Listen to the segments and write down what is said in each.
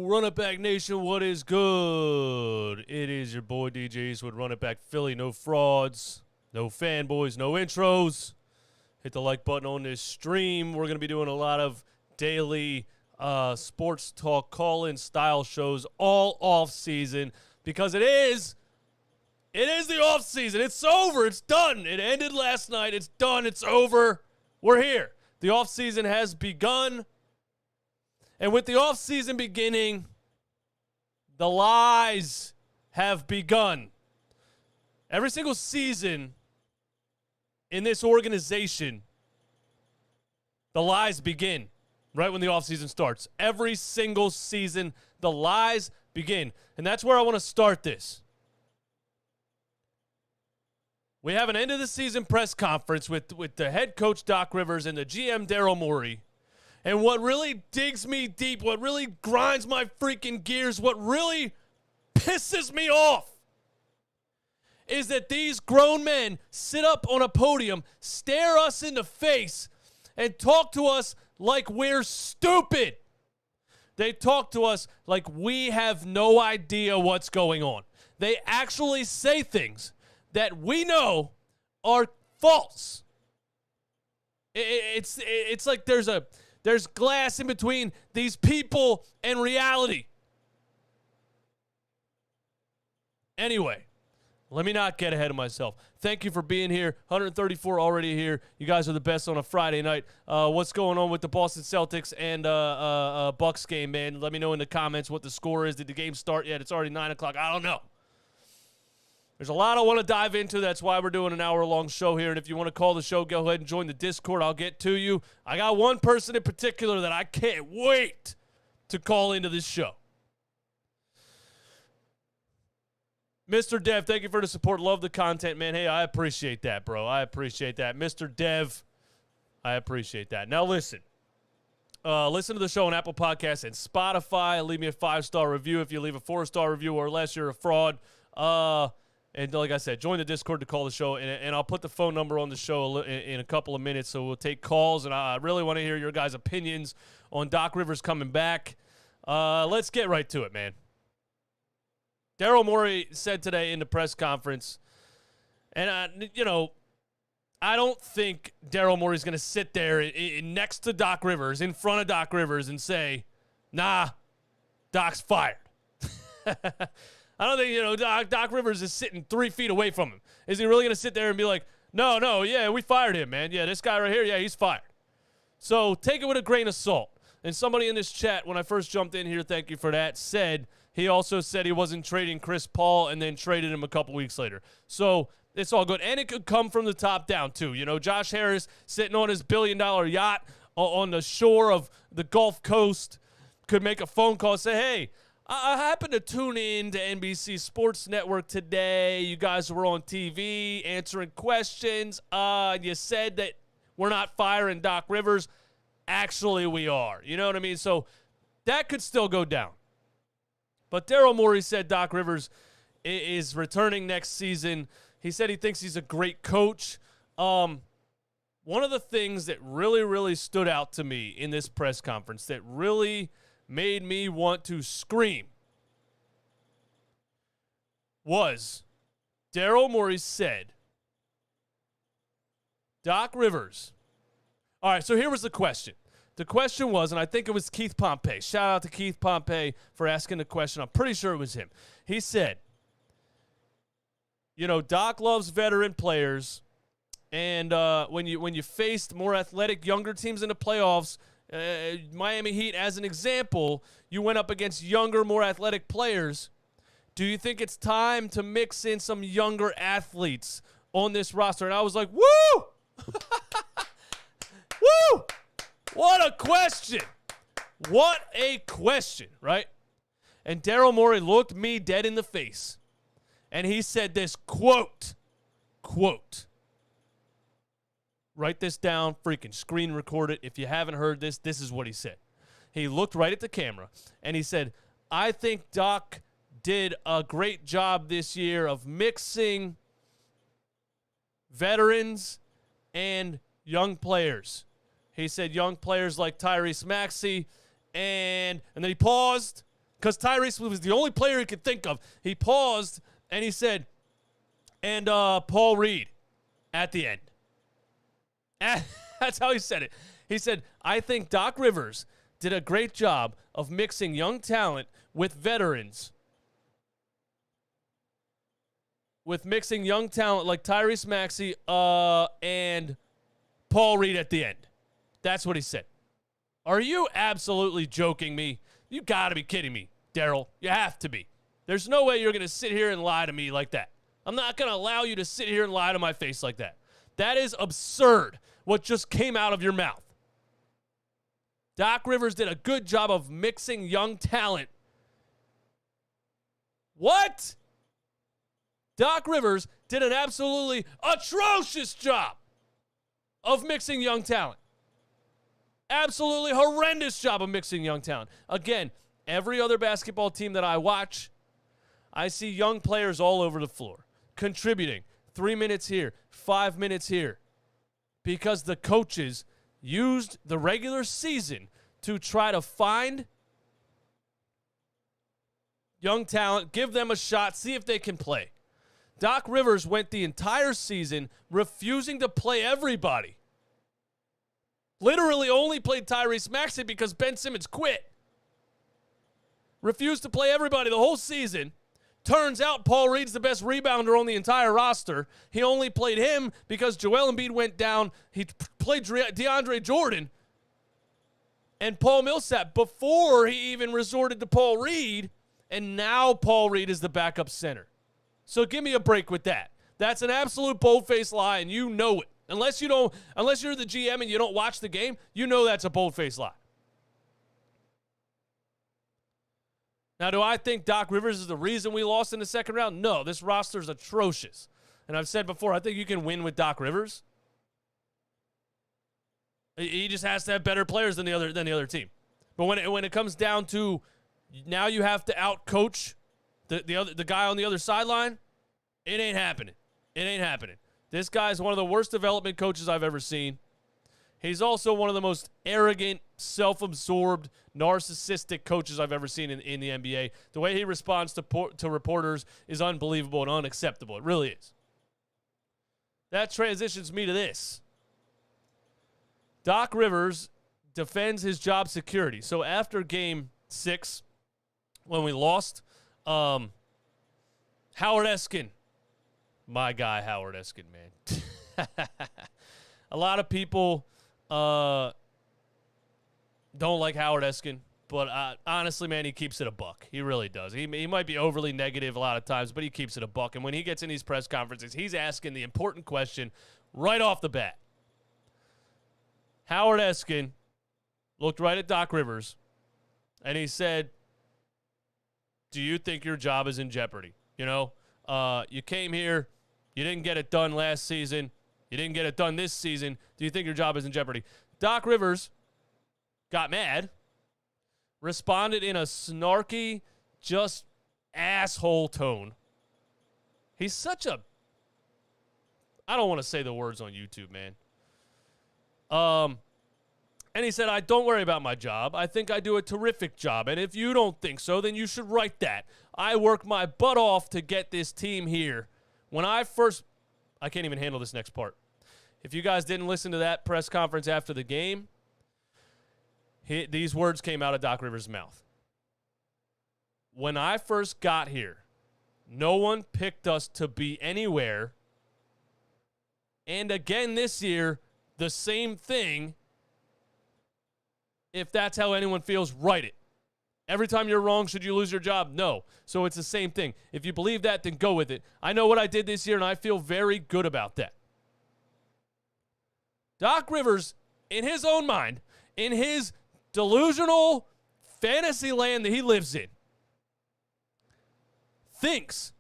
Run It Back Nation, what is good? It is your boy DJs with Run It Back Philly. No frauds, no fanboys, no intros. Hit the like button on this stream. We're going to be doing a lot of daily sports talk call-in style shows all off season because it is the off season. It's over. It's done. It ended last night. It's done. It's over. We're here. The off season has begun. And with the off season beginning, the lies have begun. Every single season in this organization, the lies begin right when the offseason starts. Every single season, the lies begin. And that's where I want to start this. We have an end-of-the-season press conference with the head coach, Doc Rivers, and the GM, Daryl Morey. And what really digs me deep, what really grinds my freaking gears, what really pisses me off is that these grown men sit up on a podium, stare us in the face, and talk to us like we're stupid. They talk to us like we have no idea what's going on. They actually say things that we know are false. It's like there's glass in between these people and reality. Anyway, let me not get ahead of myself. Thank you for being here. 134 already here. You guys are the best on a Friday night. What's going on with the Boston Celtics and Bucks game, man? Let me know in the comments what the score is. Did the game start yet? It's already 9 o'clock. I don't know. There's a lot I want to dive into. That's why we're doing an hour-long show here. And if you want to call the show, go ahead and join the Discord. I'll get to you. I got one person in particular that I can't wait to call into this show. Mr. Dev, thank you for the support. Love the content, man. Hey, I appreciate that, bro. I appreciate that. Mr. Dev, I appreciate that. Now, listen. Listen to the show on Apple Podcasts and Spotify. Leave me a 5-star review. If you leave a 4-star review or less, you're a fraud. And like I said, join the Discord to call the show, and I'll put the phone number on the show in a couple of minutes, so we'll take calls, and I really want to hear your guys' opinions on Doc Rivers coming back. Let's get right to it, man. Daryl Morey said today in the press conference, and, I don't think Daryl Morey's going to sit there next to Doc Rivers, in front of Doc Rivers, and say, nah, Doc's fired. I don't think, Doc Rivers is sitting 3 feet away from him. Is he really going to sit there and be like, no, yeah, we fired him, man. Yeah, this guy right here, yeah, he's fired. So take it with a grain of salt. And somebody in this chat, when I first jumped in here, thank you for that, he also said he wasn't trading Chris Paul and then traded him a couple weeks later. So it's all good. And it could come from the top down, too. Josh Harris sitting on his billion-dollar yacht on the shore of the Gulf Coast could make a phone call and say, hey, I happened to tune in to NBC Sports Network today. You guys were on TV answering questions. You said that we're not firing Doc Rivers. Actually, we are. You know what I mean? So that could still go down. But Daryl Morey said Doc Rivers is returning next season. He said he thinks he's a great coach. One of the things that really, really stood out to me in this press conference that really made me want to scream was Daryl Morey said, Doc Rivers. All right, so here was the question. The question was, and I think it was Keith Pompey. Shout out to Keith Pompey for asking the question. I'm pretty sure it was him. He said, Doc loves veteran players, and when you faced more athletic, younger teams in the playoffs, Miami Heat, as an example, you went up against younger, more athletic players. Do you think it's time to mix in some younger athletes on this roster? And I was like, woo! Woo! What a question. What a question, right? And Daryl Morey looked me dead in the face, and he said this, quote, write this down, freaking screen record it. If you haven't heard this, this is what he said. He looked right at the camera, and he said, I think Doc did a great job this year of mixing veterans and young players. He said young players like Tyrese Maxey, and then he paused, because Tyrese was the only player he could think of. He paused, and he said, and Paul Reed at the end. That's how he said it. He said, I think Doc Rivers did a great job of mixing young talent with veterans. With mixing young talent like Tyrese Maxey and Paul Reed at the end. That's what he said. Are you absolutely joking me? You got to be kidding me, Daryl. You have to be. There's no way you're going to sit here and lie to me like that. I'm not going to allow you to sit here and lie to my face like that. That is absurd, what just came out of your mouth. Doc Rivers did a good job of mixing young talent. What? Doc Rivers did an absolutely atrocious job of mixing young talent. Absolutely horrendous job of mixing young talent. Again, every other basketball team that I watch, I see young players all over the floor contributing. 3 minutes here, 5 minutes here. Because the coaches used the regular season to try to find young talent, give them a shot, see if they can play. Doc Rivers went the entire season refusing to play everybody. Literally only played Tyrese Maxey because Ben Simmons quit. Refused to play everybody the whole season. Turns out Paul Reed's the best rebounder on the entire roster. He only played him because Joel Embiid went down. He played DeAndre Jordan and Paul Millsap before he even resorted to Paul Reed, and now Paul Reed is the backup center. So give me a break with that. That's an absolute bold-faced lie, and you know it. Unless you're the GM and you don't watch the game, you know that's a bold-faced lie. Now, do I think Doc Rivers is the reason we lost in the second round? No, this roster is atrocious. And I've said before, I think you can win with Doc Rivers. He just has to have better players than the other team. But when it comes down to now you have to out-coach the guy on the other sideline, it ain't happening. It ain't happening. This guy's one of the worst development coaches I've ever seen. He's also one of the most arrogant, self-absorbed, narcissistic coaches I've ever seen in the NBA. The way he responds to reporters is unbelievable and unacceptable. It really is. That transitions me to this. Doc Rivers defends his job security. So after Game 6, when we lost, Howard Eskin, my guy Howard Eskin, man. A lot of people don't like Howard Eskin, but honestly, man, he keeps it a buck. He really does. He might be overly negative a lot of times, but he keeps it a buck. And when he gets in these press conferences, he's asking the important question right off the bat. Howard Eskin looked right at Doc Rivers, and he said, do you think your job is in jeopardy? You know, you came here, you didn't get it done last season, you didn't get it done this season. Do you think your job is in jeopardy? Doc Rivers got mad, responded in a snarky, just asshole tone. He's such a, I don't want to say the words on YouTube, man. And he said, don't worry about my job. I think I do a terrific job. And if you don't think so, then you should write that. I work my butt off to get this team here. When I can't even handle this next part. If you guys didn't listen to that press conference after the game, these words came out of Doc Rivers' mouth. When I first got here, no one picked us to be anywhere. And again this year, the same thing. If that's how anyone feels, write it. Every time you're wrong, should you lose your job? No. So it's the same thing. If you believe that, then go with it. I know what I did this year, and I feel very good about that. Doc Rivers, in his own mind, in his delusional fantasy land that he lives in, thinks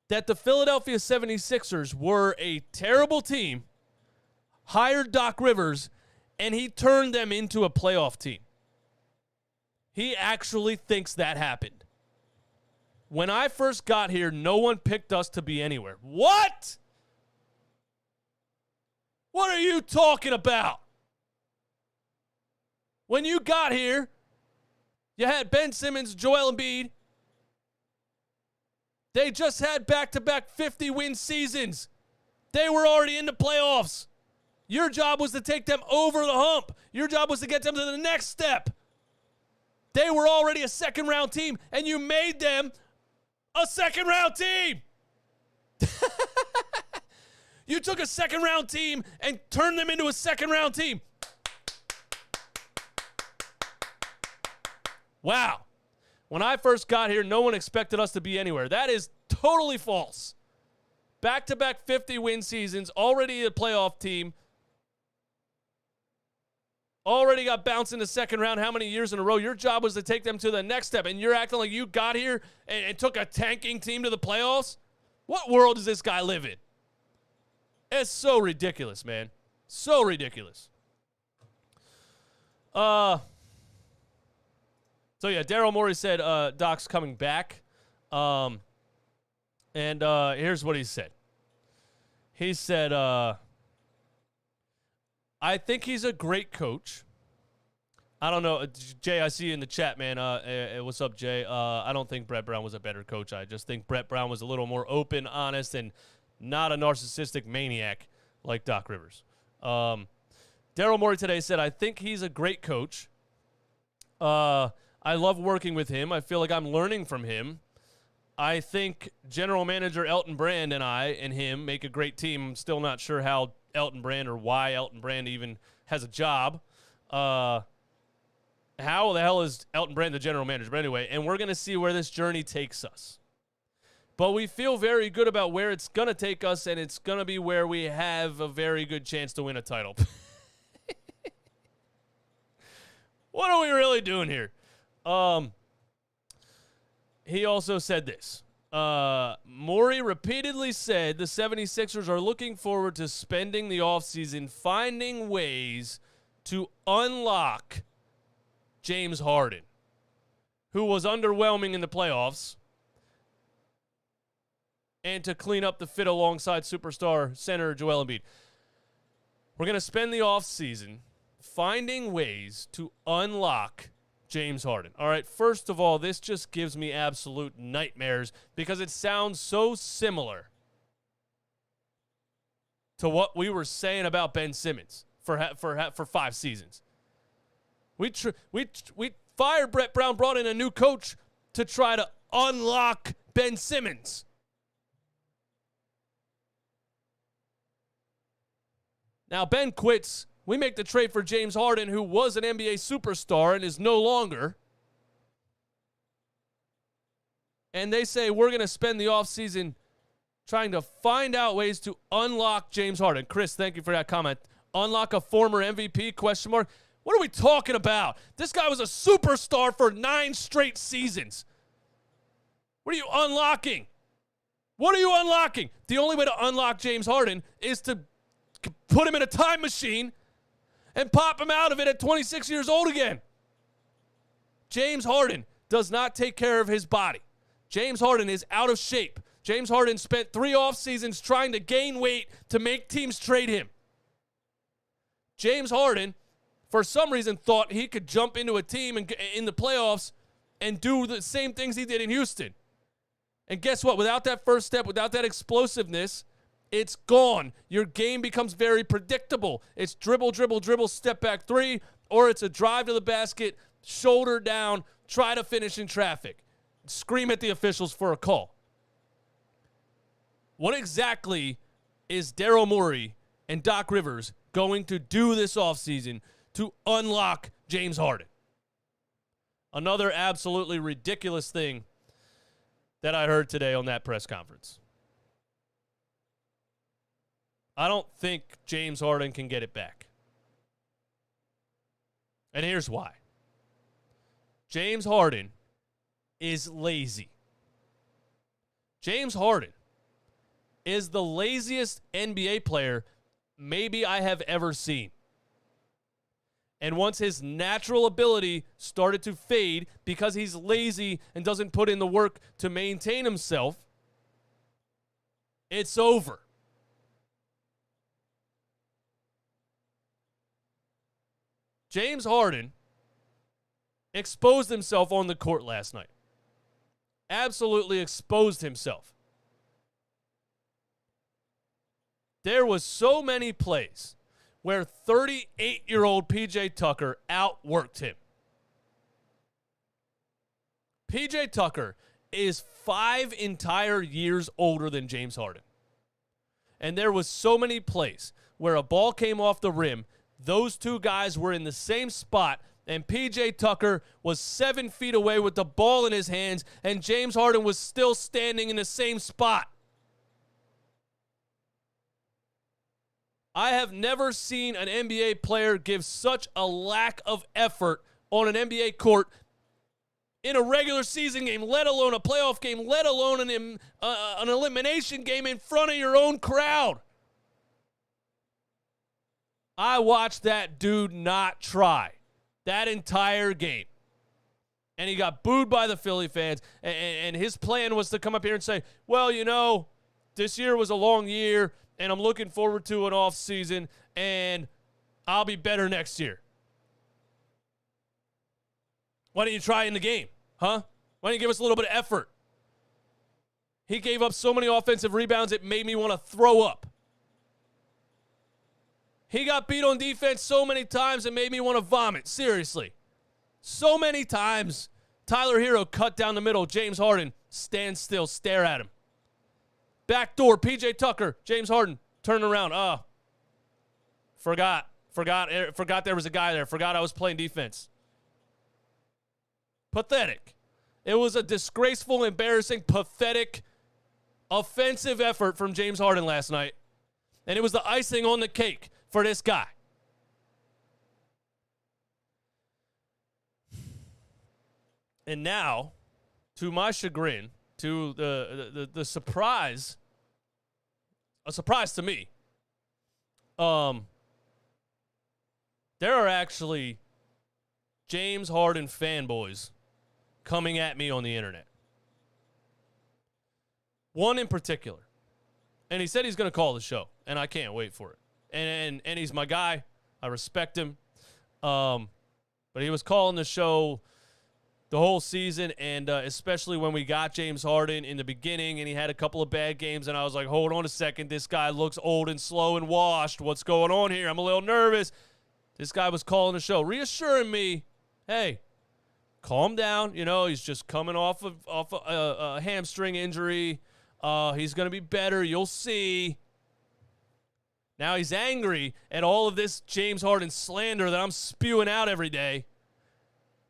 that the Philadelphia 76ers were a terrible team, hired Doc Rivers, and he turned them into a playoff team. He actually thinks that happened. When I first got here, no one picked us to be anywhere. What? What are you talking about? When you got here, You had Ben Simmons, Joel Embiid. They just had back-to-back 50-win seasons. They were already in the playoffs. Your job was to take them over the hump. Your job was to get them to the next step. They were already a second-round team, and you made them a second-round team. You took a second-round team and turned them into a second-round team. Wow. When I first got here, no one expected us to be anywhere. That is totally false. Back-to-back 50-win seasons, already a playoff team. Already got bounced in the second round how many years in a row? Your job was to take them to the next step, and you're acting like you got here and took a tanking team to the playoffs? What world does this guy live in? It's so ridiculous, man. So ridiculous. So, yeah, Daryl Morey said Doc's coming back. And here's what he said. He said, I think he's a great coach. I don't know. Jay, I see you in the chat, man. What's up, Jay? I don't think Brett Brown was a better coach. I just think Brett Brown was a little more open, honest, and not a narcissistic maniac like Doc Rivers. Daryl Morey today said, I think he's a great coach. I love working with him. I feel like I'm learning from him. I think general manager Elton Brand and I and him make a great team. I'm still not sure how Elton Brand or why Elton Brand even has a job. How the hell is Elton Brand the general manager? But anyway, and we're going to see where this journey takes us. But we feel very good about where it's going to take us, and it's going to be where we have a very good chance to win a title. What are we really doing here? He also said this. Morey repeatedly said the 76ers are looking forward to spending the offseason finding ways to unlock James Harden, who was underwhelming in the playoffs, and to clean up the fit alongside superstar center Joel Embiid. We're going to spend the offseason finding ways to unlock James Harden. All right, first of all, this just gives me absolute nightmares because it sounds so similar to what we were saying about Ben Simmons for 5 seasons. We fired Brett Brown, brought in a new coach to try to unlock Ben Simmons. Now, Ben quits. We make the trade for James Harden, who was an NBA superstar and is no longer. And they say we're going to spend the offseason trying to find out ways to unlock James Harden. Chris, thank you for that comment. Unlock a former MVP, question mark. What are we talking about? This guy was a superstar for 9 straight seasons. What are you unlocking? What are you unlocking? The only way to unlock James Harden is to put him in a time machine and pop him out of it at 26 years old again. James Harden does not take care of his body. James Harden is out of shape. James Harden spent 3 off seasons trying to gain weight to make teams trade him. James Harden, for some reason, thought he could jump into a team in the playoffs and do the same things he did in Houston. And guess what? Without that first step, without that explosiveness, it's gone. Your game becomes very predictable. It's dribble, dribble, dribble, step back 3, or it's a drive to the basket, shoulder down, try to finish in traffic. Scream at the officials for a call. What exactly is Daryl Morey and Doc Rivers going to do this offseason to unlock James Harden? Another absolutely ridiculous thing that I heard today on that press conference. I don't think James Harden can get it back. And here's why. James Harden is lazy. James Harden is the laziest NBA player maybe I have ever seen. And once his natural ability started to fade because he's lazy and doesn't put in the work to maintain himself, it's over. James Harden exposed himself on the court last night. Absolutely exposed himself. There was so many plays where 38-year-old P.J. Tucker outworked him. P.J. Tucker is 5 entire years older than James Harden. And there was so many plays where a ball came off the rim, those two guys were in the same spot, and P.J. Tucker was 7 feet away with the ball in his hands, and James Harden was still standing in the same spot. I have never seen an NBA player give such a lack of effort on an NBA court in a regular season game, let alone a playoff game, let alone an elimination game in front of your own crowd. I watched that dude not try that entire game. And he got booed by the Philly fans, and his plan was to come up here and say, well, you know, this year was a long year, and I'm looking forward to an off season, and I'll be better next year. Why don't you try in the game, huh? Why don't you give us a little bit of effort? He gave up so many offensive rebounds, it made me want to throw up. He got beat on defense so many times, it made me want to vomit. Seriously. So many times, Tyler Hero cut down the middle. James Harden, stand still, stare at him. Back door, P.J. Tucker, James Harden, turn around. Forgot there was a guy there. Forgot I was playing defense. Pathetic. It was a disgraceful, embarrassing, pathetic, offensive effort from James Harden last night. And it was the icing on the cake for this guy. And now, to my chagrin, to the surprise, a surprise to me, there are actually James Harden fanboys coming at me on the internet. One in particular. And he said he's going to call the show, and I can't wait for it. And he's my guy. I respect him. But he was calling the show the whole season, and especially when we got James Harden in the beginning, and he had a couple of bad games, and I was like, hold on a second. This guy looks old and slow and washed. What's going on here? I'm a little nervous. This guy was calling the show, reassuring me, hey, calm down. You know, he's just coming off a hamstring injury. He's going to be better. You'll see. Now he's angry at all of this James Harden slander that I'm spewing out every day.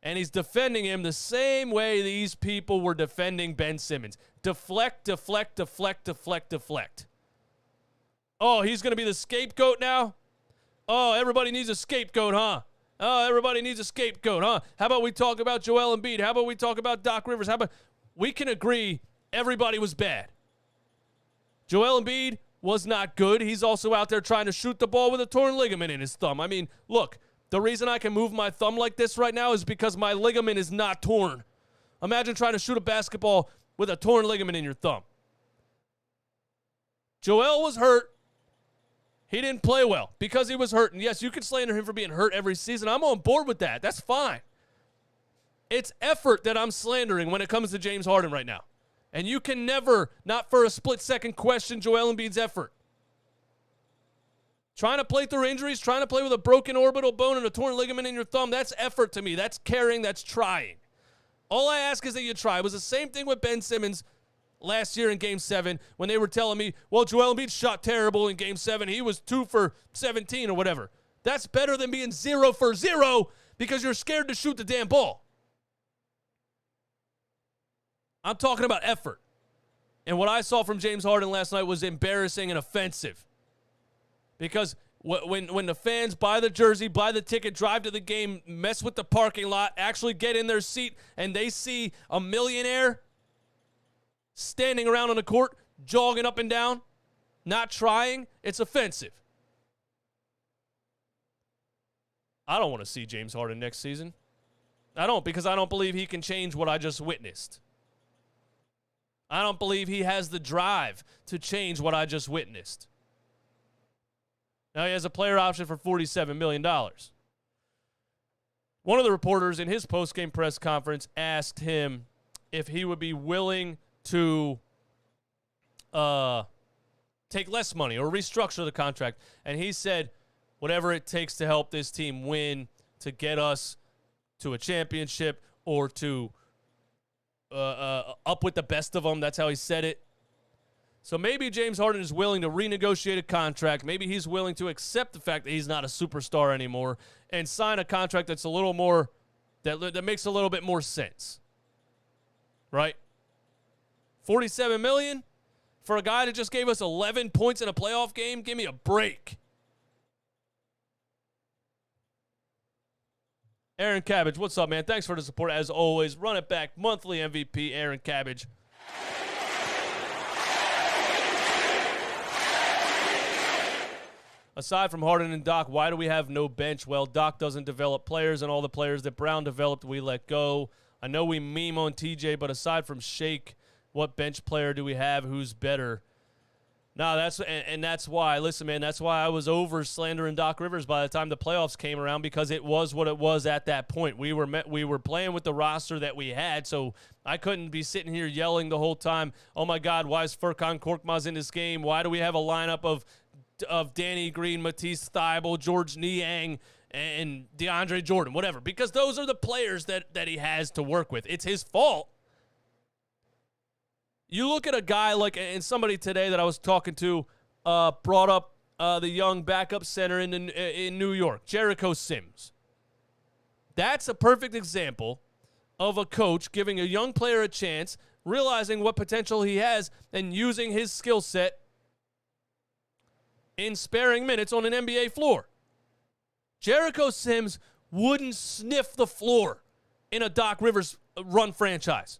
And he's defending him the same way these people were defending Ben Simmons. Deflect, deflect, deflect, deflect, deflect. Oh, he's going to be the scapegoat now? Oh, everybody needs a scapegoat, huh? Oh, everybody needs a scapegoat, huh? How about we talk about Joel Embiid? How about we talk about Doc Rivers? How about we can agree everybody was bad. Joel Embiid was not good. He's also out there trying to shoot the ball with a torn ligament in his thumb. I mean, look, the reason I can move my thumb like this right now is because my ligament is not torn. Imagine trying to shoot a basketball with a torn ligament in your thumb. Joel was hurt. He didn't play well because he was hurt. And yes, you can slander him for being hurt every season. I'm on board with that. That's fine. It's effort that I'm slandering when it comes to James Harden right now. And you can never, not for a split second, question Joel Embiid's effort. Trying to play through injuries, trying to play with a broken orbital bone and a torn ligament in your thumb, that's effort to me. That's caring, that's trying. All I ask is that you try. It was the same thing with Ben Simmons last year in Game 7 when they were telling me, well, Joel Embiid shot terrible in Game 7. He was 2 for 17 or whatever. That's better than being 0 for 0 because you're scared to shoot the damn ball. I'm talking about effort. And what I saw from James Harden last night was embarrassing and offensive. Because when the fans buy the jersey, buy the ticket, drive to the game, mess with the parking lot, actually get in their seat, and they see a millionaire standing around on the court, jogging up and down, not trying, it's offensive. I don't want to see James Harden next season. I don't, because I don't believe he can change what I just witnessed. I don't believe he has the drive to change what I just witnessed. Now he has a player option for $47 million. One of the reporters in his post-game press conference asked him if he would be willing to take less money or restructure the contract. And he said, whatever it takes to help this team win, to get us to a championship or to up with the best of them. That's how he said it. So maybe James Harden is willing to renegotiate a contract. Maybe he's willing to accept the fact that he's not a superstar anymore and sign a contract that's a little more, that makes a little bit more sense. Right? $47 million for a guy that just gave us 11 points in a playoff game? Give me a break. Aaron Cabbage, what's up, man? Thanks for the support as always. Run it back, monthly MVP, Aaron Cabbage. Aside from Harden and Doc, why do we have no bench? Well, Doc doesn't develop players, and all the players that Brown developed, we let go. I know we meme on TJ, but aside from Shake, what bench player do we have who's better? No, that's why. Listen, man, that's why I was over slandering Doc Rivers by the time the playoffs came around, because it was what it was at that point. We were playing with the roster that we had, so I couldn't be sitting here yelling the whole time, oh, my God, why is Furkan Korkmaz in this game? Why do we have a lineup of Danny Green, Matisse Thybulle, George Niang, and DeAndre Jordan, whatever? Because those are the players that he has to work with. It's his fault. You look at a guy like, and somebody today that I was talking to brought up the young backup center in New York, Jericho Sims. That's a perfect example of a coach giving a young player a chance, realizing what potential he has, and using his skill set in sparing minutes on an NBA floor. Jericho Sims wouldn't sniff the floor in a Doc Rivers run franchise.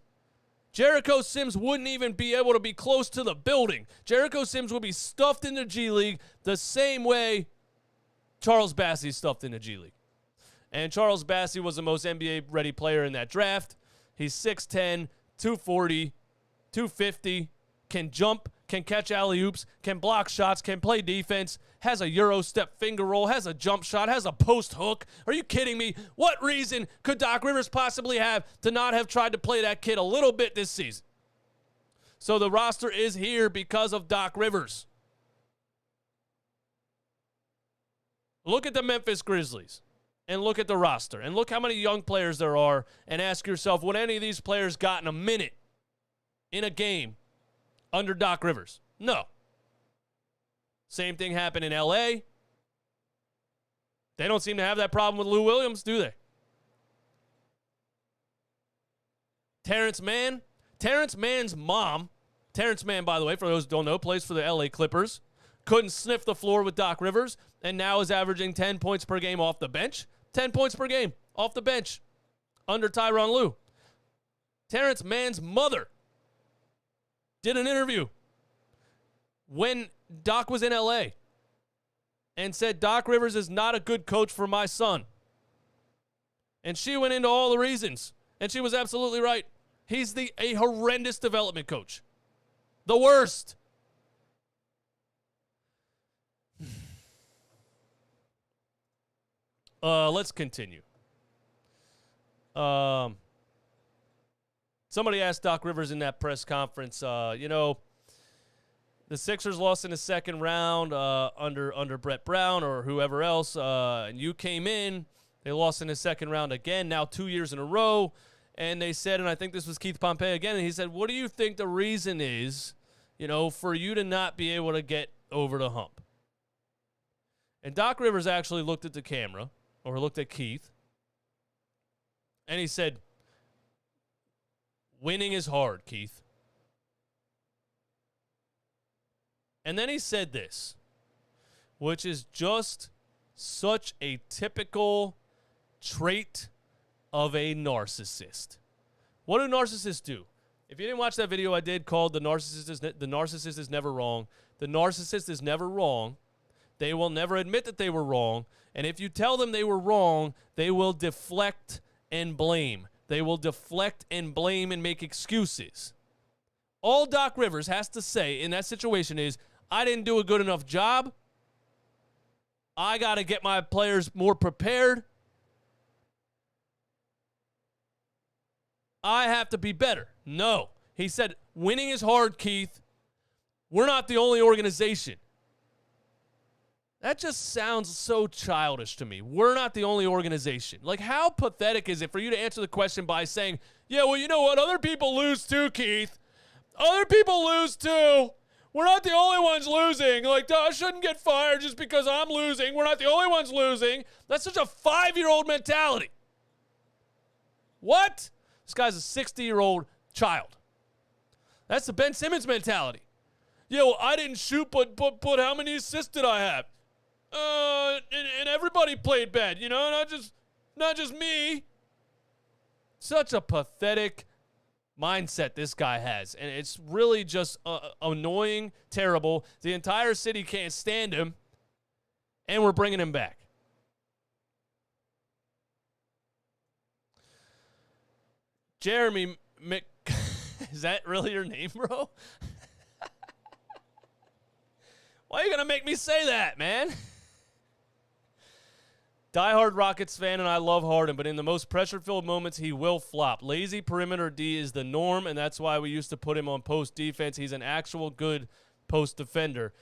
Jericho Sims wouldn't even be able to be close to the building. Jericho Sims would be stuffed in the G League the same way Charles Bassey's stuffed in the G League. And Charles Bassey was the most NBA-ready player in that draft. He's 6'10", 240, 250, can jump, can catch alley-oops, can block shots, can play defense, has a Euro step finger roll, has a jump shot, has a post hook. Are you kidding me? What reason could Doc Rivers possibly have to not have tried to play that kid a little bit this season? So the roster is here because of Doc Rivers. Look at the Memphis Grizzlies and look at the roster and look how many young players there are, and ask yourself, would any of these players gotten a minute in a game under Doc Rivers? No. Same thing happened in L.A. They don't seem to have that problem with Lou Williams, do they? Terrence Mann. Terrence Mann's mom, Terrence Mann, by the way, for those who don't know, plays for the L.A. Clippers, couldn't sniff the floor with Doc Rivers, and now is averaging 10 points per game off the bench. 10 points per game off the bench under Tyronn Lue. Terrence Mann's mother did an interview when Doc was in L.A. and said, Doc Rivers is not a good coach for my son. And she went into all the reasons, and she was absolutely right. He's a horrendous development coach. The worst. Let's continue. Somebody asked Doc Rivers in that press conference, the Sixers lost in the second round under Brett Brown or whoever else, and you came in. They lost in the second round again, now 2 years in a row. And they said, and I think this was Keith Pompey again, and he said, what do you think the reason is, for you to not be able to get over the hump? And Doc Rivers actually looked at the camera, or looked at Keith, and he said, winning is hard, Keith. And then he said this, which is just such a typical trait of a narcissist. What do narcissists do? If you didn't watch that video I did called The Narcissist is Never Wrong, the narcissist is never wrong. They will never admit that they were wrong. And if you tell them they were wrong, they will deflect and blame. They will deflect and blame and make excuses. All Doc Rivers has to say in that situation is, I didn't do a good enough job. I got to get my players more prepared. I have to be better. No. He said, winning is hard, Keith. We're not the only organization. That just sounds so childish to me. We're not the only organization. Like, how pathetic is it for you to answer the question by saying, yeah, well, you know what? Other people lose too, Keith. Other people lose too. We're not the only ones losing. Like, I shouldn't get fired just because I'm losing. We're not the only ones losing. That's such a 5-year-old mentality. What? This guy's a 60-year-old child. That's the Ben Simmons mentality. Yeah, well, I didn't shoot, but how many assists did I have? And everybody played bad, you know, not just me. Such a pathetic mindset this guy has, and it's really just annoying, terrible. The entire city can't stand him, and we're bringing him back. Jeremy is that really your name, bro? Why are you gonna make me say that, man? Diehard Rockets fan, and I love Harden, but in the most pressure-filled moments, he will flop. Lazy perimeter D is the norm, and that's why we used to put him on post defense. He's an actual good post defender.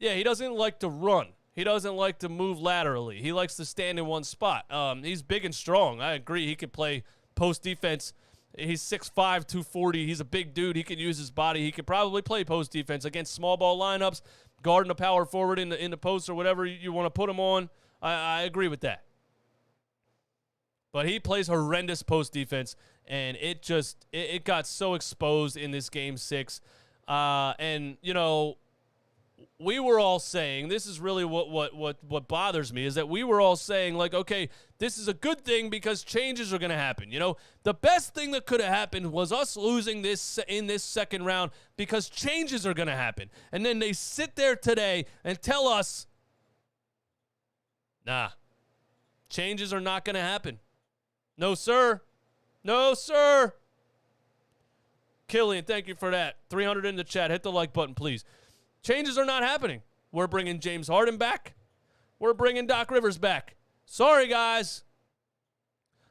Yeah, he doesn't like to run. He doesn't like to move laterally. He likes to stand in one spot. He's big and strong. I agree. He could play post defense. He's 6'5", 240. He's a big dude. He can use his body. He could probably play post defense against small ball lineups, guarding a power forward in the post or whatever you want to put him on. I agree with that. But he plays horrendous post defense, and it got so exposed in this Game 6. And, you know, we were all saying, this is really what bothers me, is that we were all saying, like, okay, this is a good thing because changes are going to happen. You know, the best thing that could have happened was us losing this in this second round because changes are going to happen. And then they sit there today and tell us, nah, changes are not going to happen. No, sir. No, sir. Killian, thank you for that. 300 in the chat. Hit the like button, please. Changes are not happening. We're bringing James Harden back. We're bringing Doc Rivers back. Sorry, guys.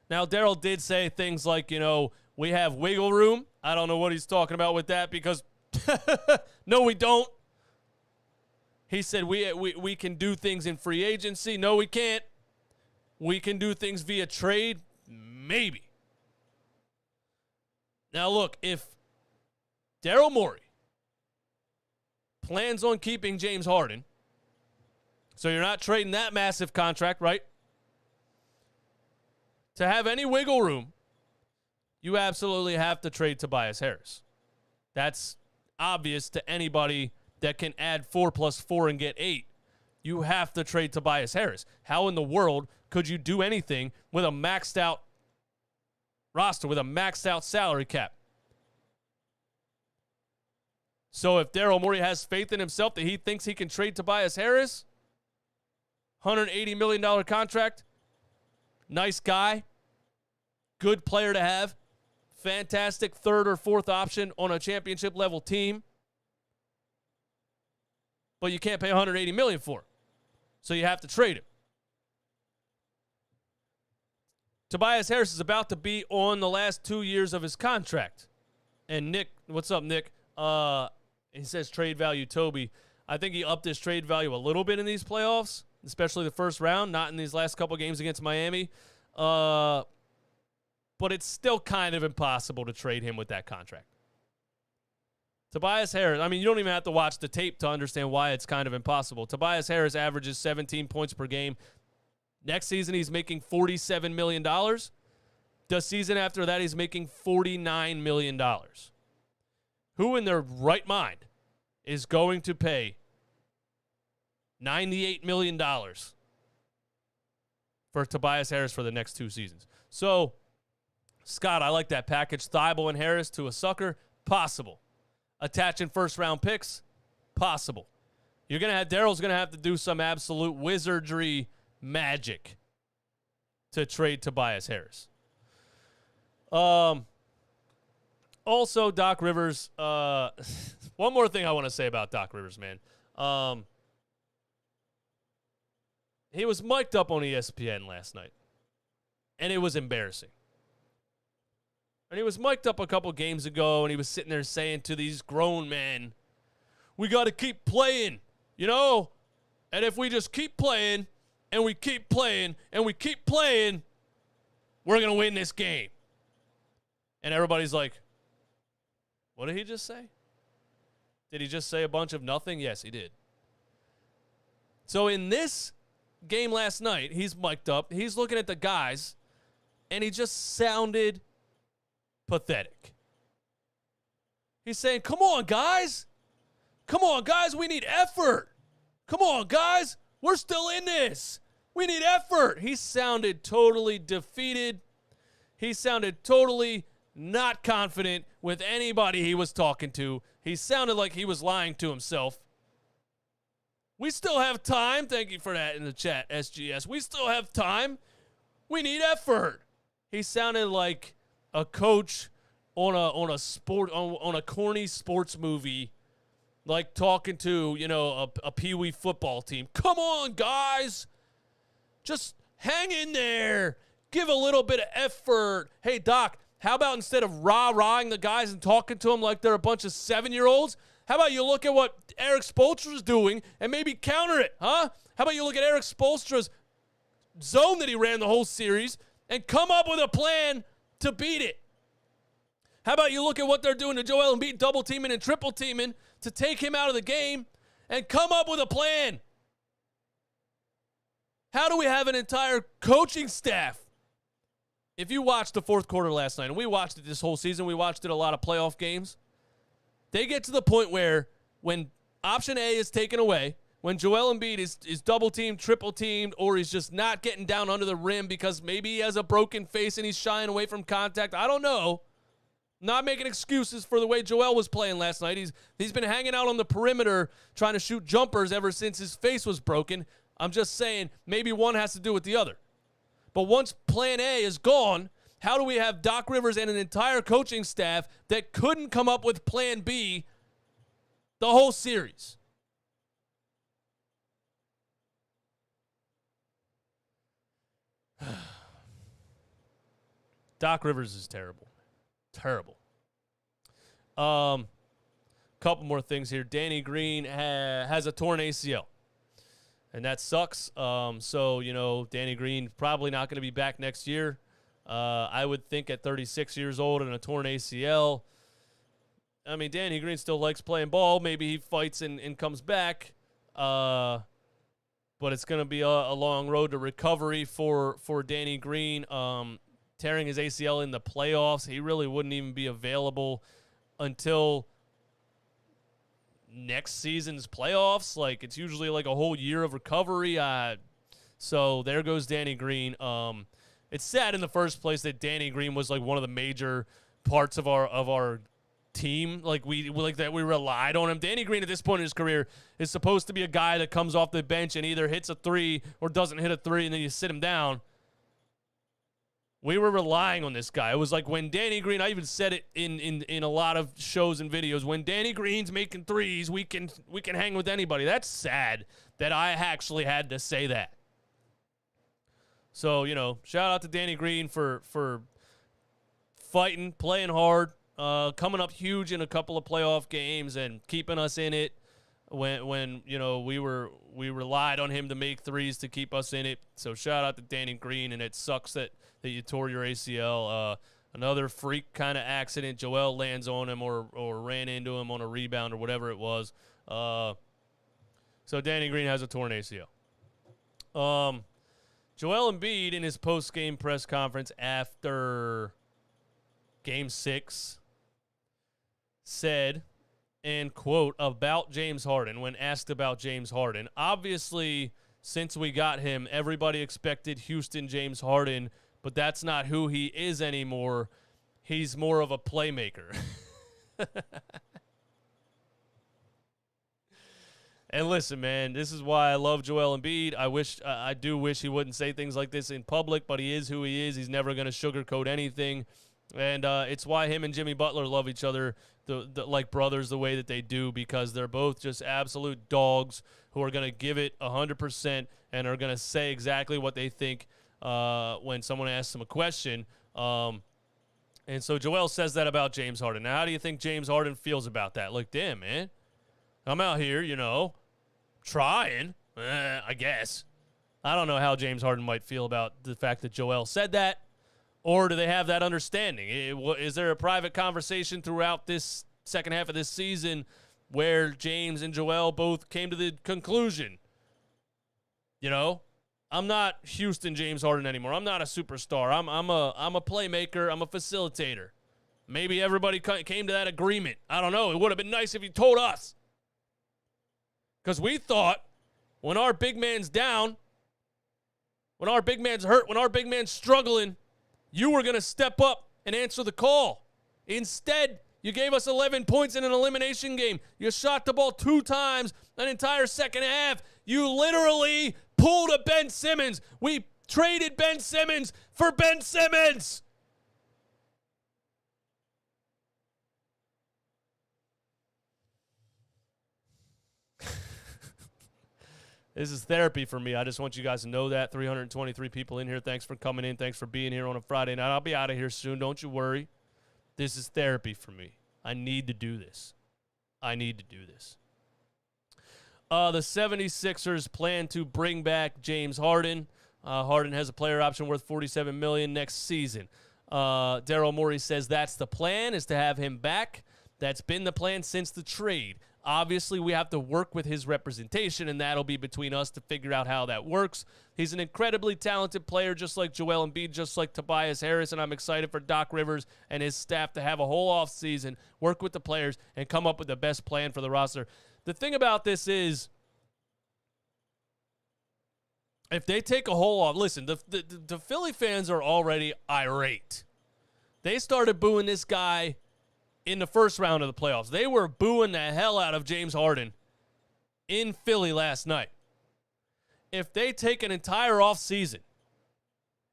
Now, Daryl did say things like, you know, we have wiggle room. I don't know what he's talking about with that because, no, we don't. He said we can do things in free agency. No, we can't. We can do things via trade. Maybe. Now, look, if Daryl Morey plans on keeping James Harden, so you're not trading that massive contract, right? To have any wiggle room, you absolutely have to trade Tobias Harris. That's obvious to anybody that can add 4 + 4 and get 8. You have to trade Tobias Harris. How in the world could you do anything with a maxed out roster, with a maxed out salary cap? So if Daryl Morey has faith in himself that he thinks he can trade Tobias Harris, $180 million contract, nice guy, good player to have, fantastic third or fourth option on a championship level team, but you can't pay $180 million for him. So you have to trade him. Tobias Harris is about to be on the last 2 years of his contract. And Nick, what's up, Nick? He says trade value, Toby. I think he upped his trade value a little bit in these playoffs, especially the first round, not in these last couple games against Miami. But it's still kind of impossible to trade him with that contract. Tobias Harris, I mean, you don't even have to watch the tape to understand why it's kind of impossible. Tobias Harris averages 17 points per game. Next season, he's making $47 million. The season after that, he's making $49 million. Who in their right mind is going to pay $98 million for Tobias Harris for the next 2 seasons? So, Scott, I like that package. Thibault and Harris to a sucker, possible. Attaching first-round picks, possible. Daryl's going to have to do some absolute wizardry magic to trade Tobias Harris. Also, Doc Rivers, one more thing I want to say about Doc Rivers, man. He was mic'd up on ESPN last night, and it was embarrassing. he was mic'd up a couple games ago, and he was sitting there saying to these grown men, we got to keep playing, you know? And if we just keep playing, and we keep playing, and we keep playing, we're going to win this game. And everybody's like, what did he just say? Did he just say a bunch of nothing? Yes, he did. So in this game last night, he's mic'd up. He's looking at the guys, and he just sounded pathetic. He's saying, come on, guys. Come on, guys. We need effort. Come on, guys. We're still in this. We need effort. He sounded totally defeated. He sounded totally not confident with anybody he was talking to. He sounded like he was lying to himself. We still have time. Thank you for that in the chat, SGS. We still have time. We need effort. He sounded like a coach on a corny sports movie, like talking to, a peewee football team. Come on, guys. Just hang in there. Give a little bit of effort. Hey, Doc, how about instead of rah-rahing the guys and talking to them like they're a bunch of 7-year-olds, how about you look at what Eric Spoelstra's doing and maybe counter it, huh? How about you look at Eric Spoelstra's zone that he ran the whole series and come up with a plan to beat it? How about you look at what they're doing to Joel Embiid, double teaming and triple teaming to take him out of the game and come up with a plan? How do we have an entire coaching staff? If you watched the fourth quarter last night, and we watched it this whole season, we watched it a lot of playoff games, they get to the point where when option A is taken away, when Joel Embiid is double-teamed, triple-teamed, or he's just not getting down under the rim because maybe he has a broken face and he's shying away from contact, I don't know. Not making excuses for the way Joel was playing last night. He's been hanging out on the perimeter trying to shoot jumpers ever since his face was broken. I'm just saying maybe one has to do with the other. But once plan A is gone, how do we have Doc Rivers and an entire coaching staff that couldn't come up with plan B the whole series? Doc Rivers is terrible. Terrible. Couple more things here. Danny Green has a torn ACL. And that sucks. So, Danny Green probably not going to be back next year. I would think at 36 years old and a torn ACL. I mean, Danny Green still likes playing ball. Maybe he fights and comes back. But it's going to be a long road to recovery for Danny Green. Tearing his ACL in the playoffs, he really wouldn't even be available until next season's playoffs. Like, it's usually like a whole year of recovery. So there goes Danny Green. It's sad in the first place that Danny Green was like one of the major parts of our team. Like we relied on him. Danny Green at this point in his career is supposed to be a guy that comes off the bench and either hits a three or doesn't hit a three, and then you sit him down. We were relying on this guy. It was like when Danny Green, I even said it in a lot of shows and videos, when Danny Green's making threes, we can hang with anybody. That's sad that I actually had to say that. So, shout out to Danny Green for fighting, playing hard, coming up huge in a couple of playoff games and keeping us in it when we relied on him to make threes to keep us in it. So shout out to Danny Green, and it sucks that you tore your ACL. Another freak kind of accident. Joel lands on him or ran into him on a rebound or whatever it was. So Danny Green has a torn ACL. Joel Embiid in his post-game press conference after Game 6 said, and quote, about James Harden, when asked about James Harden, obviously, since we got him, everybody expected Houston James Harden, but that's not who he is anymore. He's more of a playmaker. And listen, man, this is why I love Joel Embiid. I do wish he wouldn't say things like this in public, but he is who he is. He's never going to sugarcoat anything. And it's why him and Jimmy Butler love each other like brothers the way that they do, because they're both just absolute dogs who are going to give it 100% and are going to say exactly what they think when someone asks them a question. And And so Joel says that about James Harden. Now, how do you think James Harden feels about that? Like, damn, man. I'm out here, trying, I guess. I don't know how James Harden might feel about the fact that Joel said that. Or do they have that understanding? Is there a private conversation throughout this second half of this season where James and Joel both came to the conclusion, I'm not Houston James Harden anymore. I'm not a superstar. I'm a playmaker. I'm a facilitator. Maybe everybody came to that agreement. I don't know. It would have been nice if you told us. Because we thought when our big man's down, when our big man's hurt, when our big man's struggling, you were going to step up and answer the call. Instead, you gave us 11 points in an elimination game. You shot the ball 2 times an entire second half. You literally pulled a Ben Simmons. We traded Ben Simmons for Ben Simmons. This is therapy for me. I just want you guys to know that. 323 people in here. Thanks for coming in. Thanks for being here on a Friday night. I'll be out of here soon. Don't you worry. This is therapy for me. I need to do this. The 76ers plan to bring back James Harden. Harden has a player option worth $47 million next season. Daryl Morey says that's the plan, is to have him back. That's been the plan since the trade. Obviously, we have to work with his representation, and that'll be between us to figure out how that works. He's an incredibly talented player, just like Joel Embiid, just like Tobias Harris, and I'm excited for Doc Rivers and his staff to have a whole offseason, work with the players, and come up with the best plan for the roster. The thing about this is, if they take a whole off, listen, the Philly fans are already irate. They started booing this guy in the first round of the playoffs. They were booing the hell out of James Harden in Philly last night. If they take an entire offseason,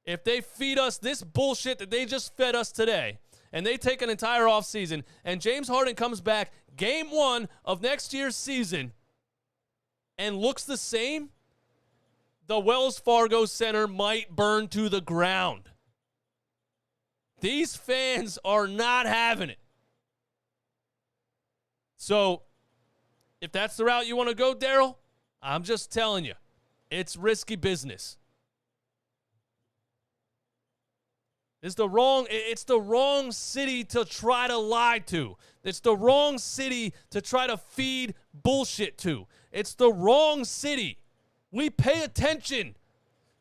if they feed us this bullshit that they just fed us today, and they take an entire offseason, and James Harden comes back game 1 of next year's season and looks the same, the Wells Fargo Center might burn to the ground. These fans are not having it. So, if that's the route you want to go, Daryl, I'm just telling you, it's risky business. It's the wrong city to try to lie to. It's the wrong city to try to feed bullshit to. It's the wrong city. We pay attention.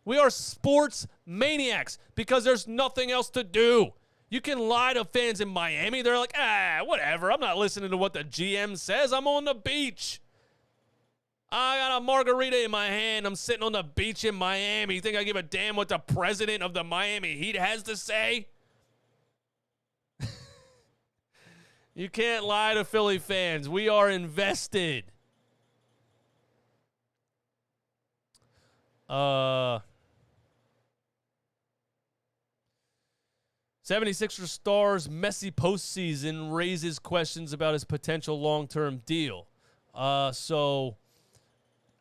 We are sports maniacs because there's nothing else to do. You can lie to fans in Miami. They're like, whatever. I'm not listening to what the GM says. I'm on the beach. I got a margarita in my hand. I'm sitting on the beach in Miami. You think I give a damn what the president of the Miami Heat has to say? You can't lie to Philly fans. We are invested. 76ers star's messy postseason raises questions about his potential long-term deal. Where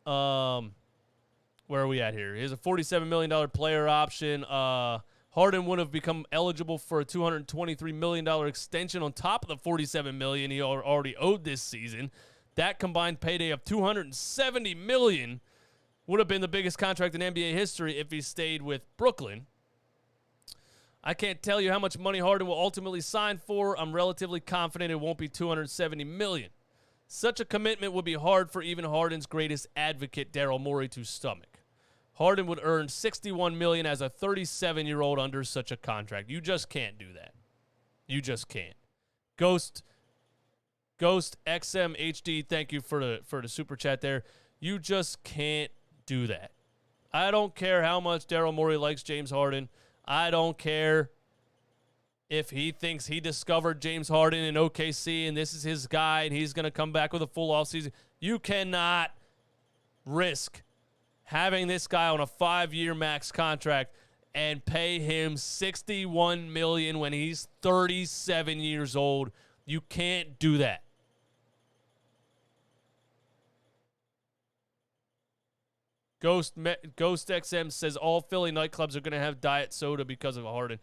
are we at here? He has a $47 million player option. Harden would have become eligible for a $223 million extension on top of the $47 million he already owed this season. That combined payday of $270 million would have been the biggest contract in NBA history if he stayed with Brooklyn. I can't tell you how much money Harden will ultimately sign for. I'm relatively confident it won't be $270 million. Such a commitment would be hard for even Harden's greatest advocate, Daryl Morey, to stomach. Harden would earn $61 million as a 37-year-old under such a contract. You just can't do that. You just can't. Ghost XM HD, thank you for the super chat there. You just can't do that. I don't care how much Daryl Morey likes James Harden. I don't care if he thinks he discovered James Harden in OKC and this is his guy and he's going to come back with a full offseason. You cannot risk having this guy on a 5-year max contract and pay him $61 million when he's 37 years old. You can't do that. Ghost XM says all Philly nightclubs are going to have diet soda because of Harden.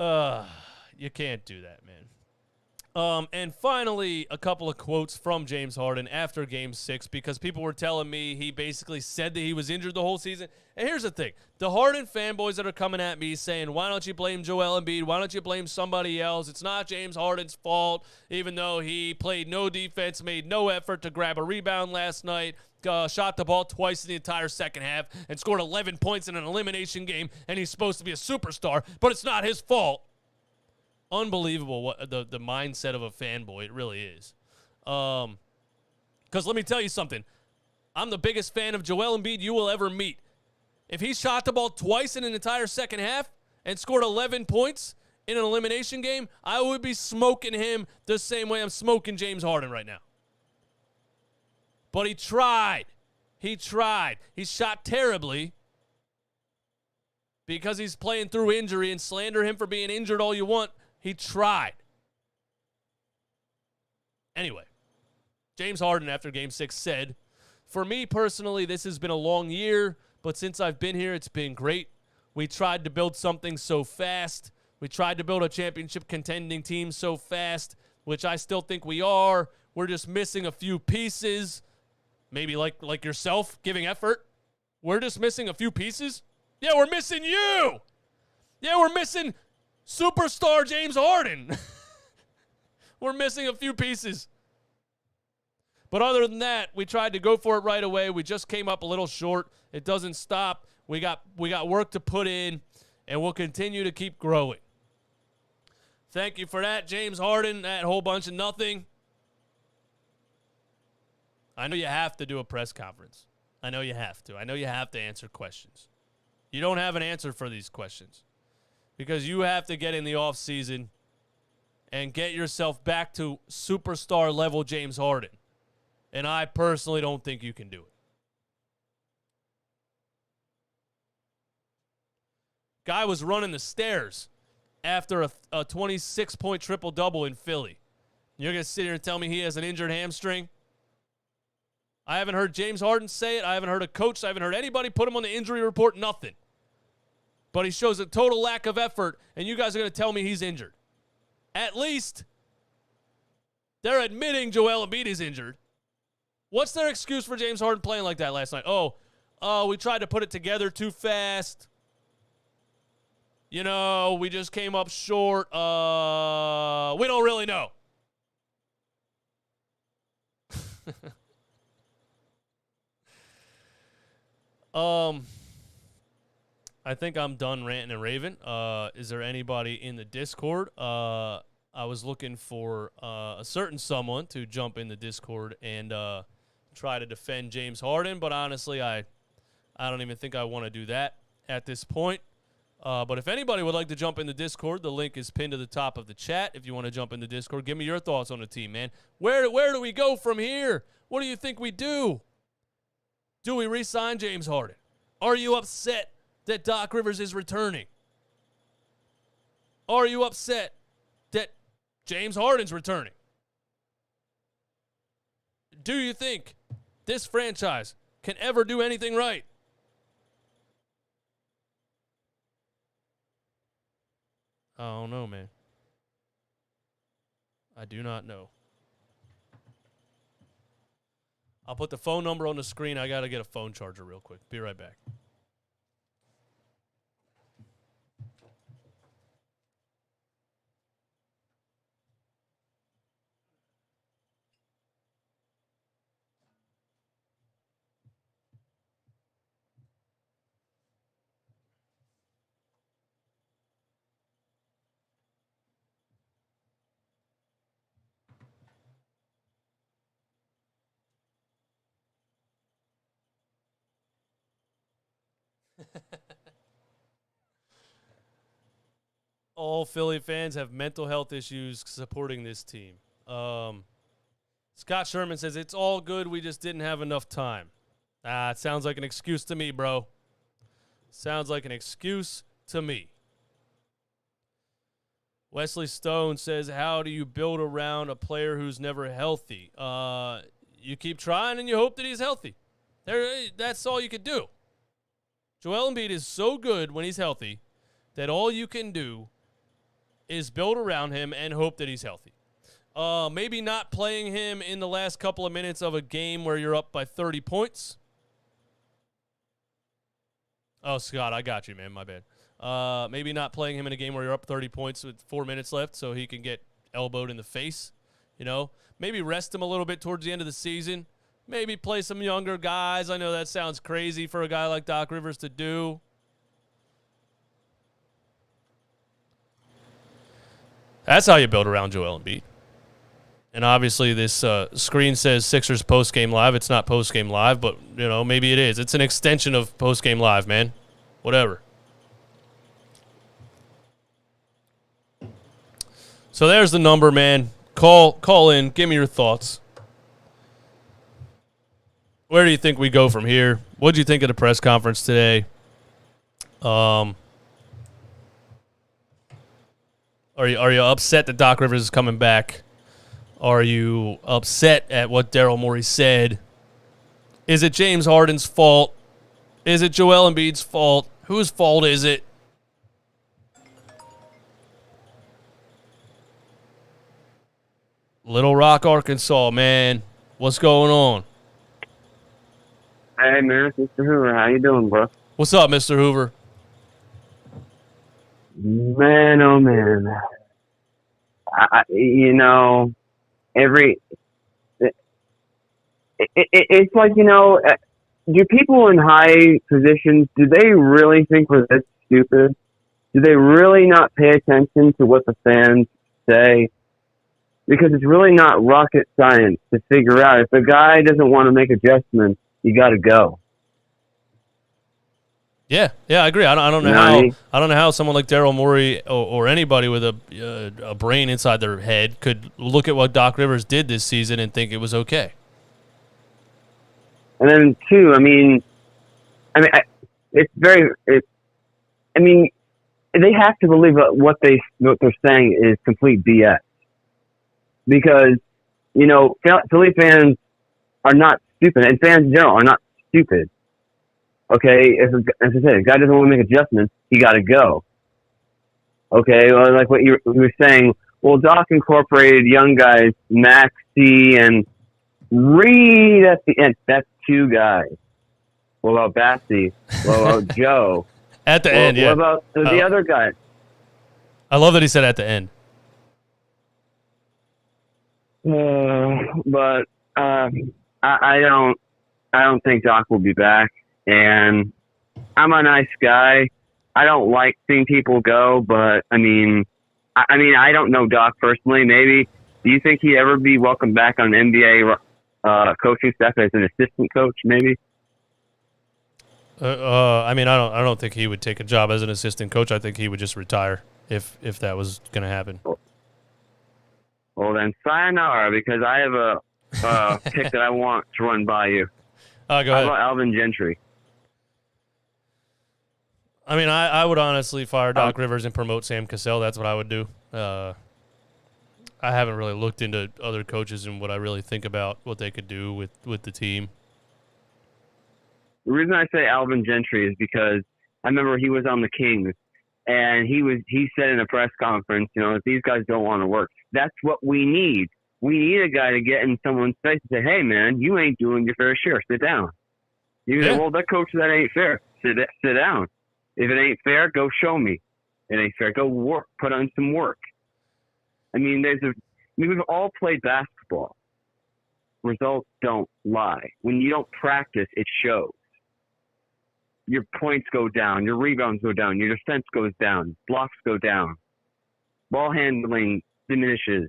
You can't do that, man. And finally, a couple of quotes from James Harden after Game 6, because people were telling me he basically said that he was injured the whole season. And here's the thing. The Harden fanboys that are coming at me saying, why don't you blame Joel Embiid? Why don't you blame somebody else? It's not James Harden's fault, even though he played no defense, made no effort to grab a rebound last night, shot the ball twice in the entire second half, and scored 11 points in an elimination game, and he's supposed to be a superstar, but it's not his fault. Unbelievable what the mindset of a fanboy. It really is. Because let me tell you something. I'm the biggest fan of Joel Embiid you will ever meet. If he shot the ball twice in an entire second half and scored 11 points in an elimination game, I would be smoking him the same way I'm smoking James Harden right now. But he tried. He tried. He shot terribly because he's playing through injury, and slander him for being injured all you want. He tried. Anyway, James Harden after Game 6 said, for me personally, this has been a long year, but since I've been here, it's been great. We tried to build something so fast. We tried to build a championship contending team so fast, which I still think we are. We're just missing a few pieces. Maybe like yourself giving effort. We're just missing a few pieces. Yeah, we're missing you. Yeah, we're missing superstar James Harden. We're missing a few pieces. But other than that, we tried to go for it right away. We just came up a little short. It doesn't stop. We got work to put in, and we'll continue to keep growing. Thank you for that, James Harden, that whole bunch of nothing. I know you have to do a press conference. I know you have to. I know you have to answer questions. You don't have an answer for these questions, because you have to get in the offseason and get yourself back to superstar level James Harden. And I personally don't think you can do it. Guy was running the stairs after a 26-point triple-double in Philly. You're going to sit here and tell me he has an injured hamstring? I haven't heard James Harden say it. I haven't heard a coach. I haven't heard anybody put him on the injury report. Nothing. But he shows a total lack of effort, and you guys are going to tell me he's injured. At least they're admitting Joel Embiid is injured. What's their excuse for James Harden playing like that last night? Oh, we tried to put it together too fast. You know, we just came up short. We don't really know. I think I'm done ranting and raving. Is there anybody in the Discord? I was looking for a certain someone to jump in the Discord and try to defend James Harden, but honestly, I don't even think I want to do that at this point. But if anybody would like to jump in the Discord, the link is pinned to the top of the chat. If you want to jump in the Discord, give me your thoughts on the team, man. Where do we go from here? What do you think we do? Do we re-sign James Harden? Are you upset that Doc Rivers is returning? Are you upset that James Harden's returning? Do you think this franchise can ever do anything right? I don't know, man. I do not know. I'll put the phone number on the screen. I got to get a phone charger real quick. Be right back. All Philly fans have mental health issues supporting this team. Scott Sherman says, it's all good. We just didn't have enough time. It sounds like an excuse to me, bro. Sounds like an excuse to me. Wesley Stone says, how do you build around a player who's never healthy? You keep trying and you hope that he's healthy. That's all you can do. Joel Embiid is so good when he's healthy that all you can do is build around him and hope that he's healthy. Maybe not playing him in the last couple of minutes of a game where you're up by 30 points. Oh, Scott, I got you, man. My bad. Maybe not playing him in a game where you're up 30 points with 4 minutes left so he can get elbowed in the face. Maybe rest him a little bit towards the end of the season. Maybe play some younger guys. I know that sounds crazy for a guy like Doc Rivers to do. That's how you build around Joel Embiid. And obviously this screen says Sixers post-game live. It's not post-game live, but, maybe it is. It's an extension of post-game live, man. Whatever. So there's the number, man. Call in. Give me your thoughts. Where do you think we go from here? What did you think of the press conference today? Are you upset that Doc Rivers is coming back? Are you upset at what Daryl Morey said? Is it James Harden's fault? Is it Joel Embiid's fault? Whose fault is it? Little Rock, Arkansas, man. What's going on? Hey, man, Mr. Hoover. How you doing, bro? What's up, Mr. Hoover? Man, oh, man. It's like, do people in high positions, do they really think we're this stupid? Do they really not pay attention to what the fans say? Because it's really not rocket science to figure out. If a guy doesn't want to make adjustments, you got to go. Yeah, I agree. I don't know how someone like Daryl Morey or anybody with a brain inside their head could look at what Doc Rivers did this season and think it was okay. And then two, they have to believe what they're saying is complete BS. Because, Philly fans are not stupid, and fans in general are not stupid. Okay, as I said, if a guy doesn't want to make adjustments, he got to go. Okay, well, like what you were saying, well, Doc incorporated young guys, Maxey and Reed at the end. That's two guys. What about Bassey? What about Joe? At the end, yeah. What about the other guy? I love that he said at the end. But I don't think Doc will be back. And I'm a nice guy. I don't like seeing people go, but I don't know Doc personally. Maybe. Do you think he'd ever be welcomed back on an NBA coaching staff as an assistant coach? Maybe. I don't think he would take a job as an assistant coach. I think he would just retire if that was going to happen. Well, then sayonara, because I have a pick that I want to run by you. Go ahead. How about Alvin Gentry? I would honestly fire Doc Rivers and promote Sam Cassell. That's what I would do. I haven't really looked into other coaches and what I really think about what they could do with the team. The reason I say Alvin Gentry is because I remember he was on the Kings, and he said in a press conference, if these guys don't want to work, that's what we need. We need a guy to get in someone's face and say, hey, man, you ain't doing your fair share. Sit down. You say, well, that coach, that ain't fair. Sit down. If it ain't fair, go show me. It ain't fair. Go work. Put on some work. We've all played basketball. Results don't lie. When you don't practice, it shows. Your points go down. Your rebounds go down. Your defense goes down. Blocks go down. Ball handling diminishes.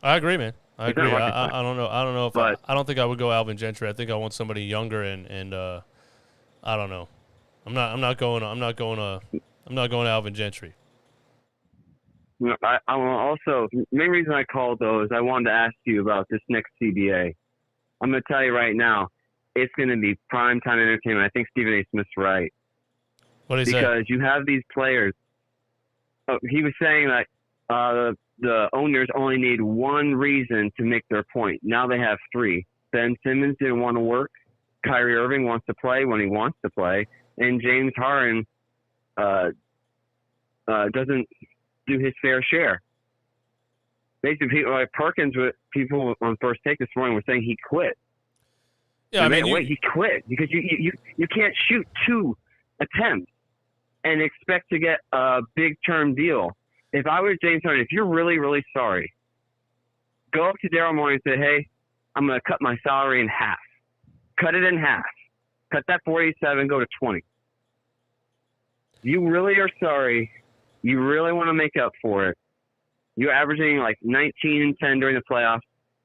I agree, man. I agree. I don't know. I don't know if I don't think I would go Alvin Gentry. I think I want somebody younger and I don't know. I'm not going Alvin Gentry. I also, the main reason I called though is I wanted to ask you about this next CBA. I'm going to tell you right now, it's going to be primetime entertainment. I think Stephen A. Smith's right. What is that? Because you have these players. He was saying that the owners only need one reason to make their point. Now they have three. Ben Simmons didn't want to work. Kyrie Irving wants to play when he wants to play. And James Harden doesn't do his fair share. Basically, people like Perkins, people on First Take this morning were saying he quit. Yeah, he quit because you can't shoot 2 attempts and expect to get a big term deal. If I was James Harden, if you're really, really sorry, go up to Daryl Morey and say, hey, I'm going to cut my salary in half. Cut it in half. Cut that 47, go to 20. You really are sorry. You really want to make up for it. You're averaging like 19 and 10 during the playoffs,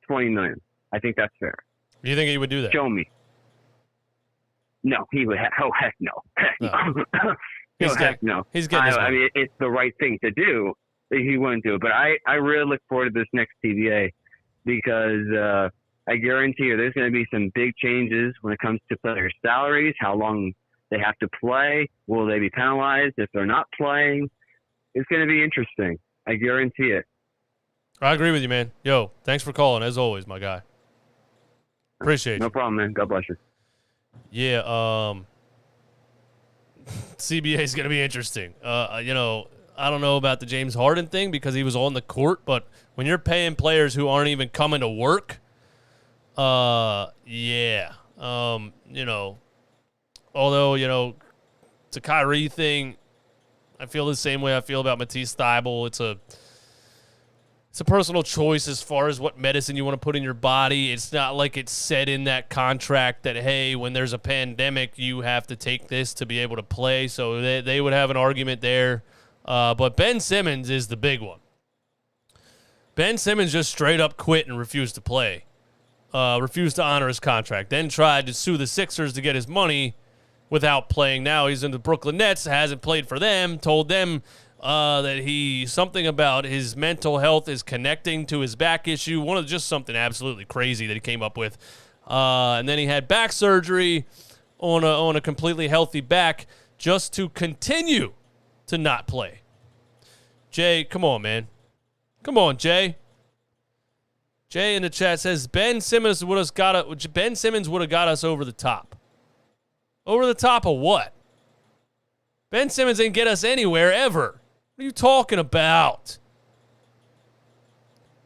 $20 million. I think that's fair. Do you think he would do that? Show me. No, he would. Heck no. Heck no. Heck no. He's getting his money. I mean, it's the right thing to do. He wouldn't do it. But I really look forward to this next TBA because I guarantee you there's going to be some big changes when it comes to player salaries, how long they have to play. Will they be penalized if they're not playing? It's going to be interesting. I guarantee it. I agree with you, man. Yo, thanks for calling, as always, my guy. Appreciate you. No problem, man. God bless you. Yeah, CBA is going to be interesting. I don't know about the James Harden thing because he was on the court, but when you're paying players who aren't even coming to work, yeah. Although, it's a Kyrie thing, I feel the same way I feel about Matisse Thybulle. It's a personal choice as far as what medicine you want to put in your body. It's not like it's said in that contract that, hey, when there's a pandemic, you have to take this to be able to play. So they would have an argument there. But Ben Simmons is the big one. Ben Simmons just straight up quit and refused to play. Refused to honor his contract. Then tried to sue the Sixers to get his money without playing. Now he's in the Brooklyn Nets, hasn't played for them, told them that something about his mental health is connecting to his back issue. Just something absolutely crazy that he came up with. And then he had back surgery on a completely healthy back just to continue to not play. Jay, come on, man. Come on, Jay. Jay in the chat says Ben Simmons would have got us over the top. Over the top of what? Ben Simmons didn't get us anywhere ever. What are you talking about?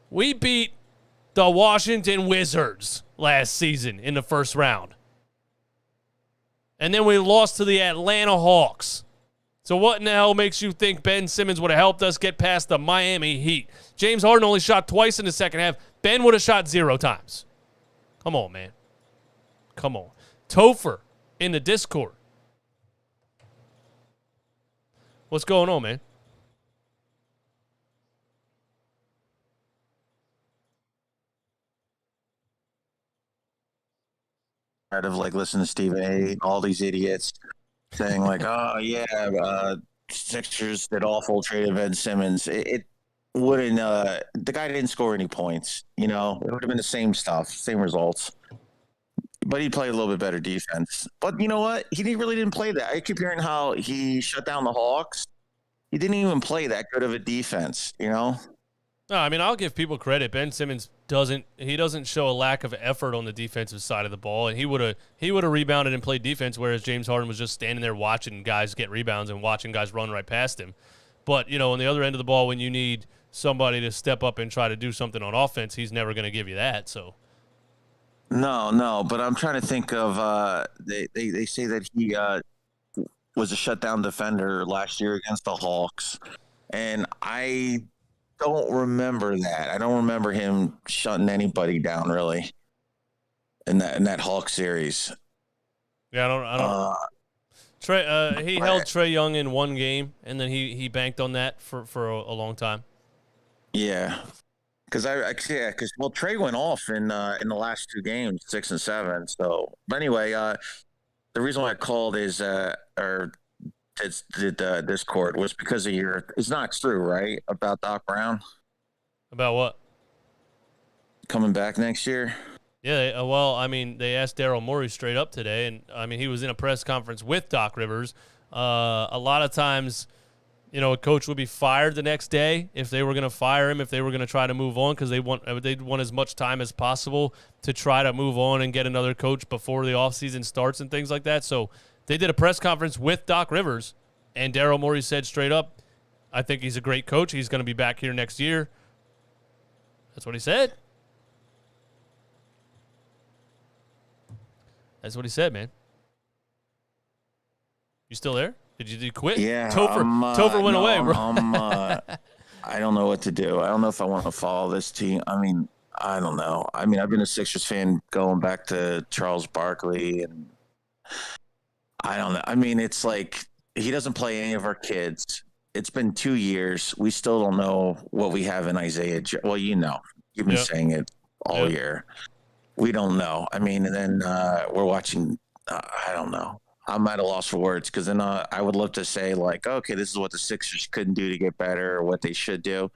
We beat the Washington Wizards last season in the first round. And then we lost to the Atlanta Hawks. So what in the hell makes you think Ben Simmons would have helped us get past the Miami Heat? James Harden only shot twice in the second half. Ben would have shot 0 times. Come on, man. Come on. Topher in the Discord. What's going on, man? Tired of listening to Stephen A. All these idiots saying oh yeah, Sixers did awful, traded Ben Simmons. It wouldn't. The guy didn't score any points. It would have been the same stuff, same results. But he played a little bit better defense. But you know what? He really didn't play that. I keep hearing how he shut down the Hawks. He didn't even play that good of a defense. No, I mean, I'll give people credit. Ben Simmons doesn't show a lack of effort on the defensive side of the ball, and he would have rebounded and played defense, whereas James Harden was just standing there watching guys get rebounds and watching guys run right past him. But, on the other end of the ball, when you need somebody to step up and try to do something on offense, he's never going to give you that. So. No, but I'm trying to think of they say that he was a shutdown defender last year against the Hawks, and I don't remember that. I don't remember him shutting anybody down really in that Hawks series. Yeah, I don't. Trey, he held Trae Young in one game, and then he banked on that for a long time. Yeah, because Trae went off in the last 2 games, 6 and 7. So, but anyway, the reason why I called is this court was because of it's not true, right? About Doc Brown. About what? Coming back next year. Yeah, well, I mean, they asked Daryl Morey straight up today, and I mean, he was in a press conference with Doc Rivers. A lot of times, a coach would be fired the next day if they were going to fire him, if they were going to try to move on, because they'd want as much time as possible to try to move on and get another coach before the offseason starts and things like that. So they did a press conference with Doc Rivers, and Daryl Morey said straight up, I think he's a great coach. He's going to be back here next year. That's what he said. That's what he said, man. You still there? Did you quit? Yeah. Topher went away, bro. I don't know what to do. I don't know if I want to follow this team. I mean, I don't know. I mean, I've been a Sixers fan going back to Charles Barkley, and I don't know. I mean, it's like he doesn't play any of our kids. It's been 2 years. We still don't know what we have in Isaiah. Well, you've been saying it all year. We don't know. I mean, and then we're watching. I don't know. I'm at a loss for words because then I would love to say like, okay, this is what the Sixers couldn't do to get better or what they should do.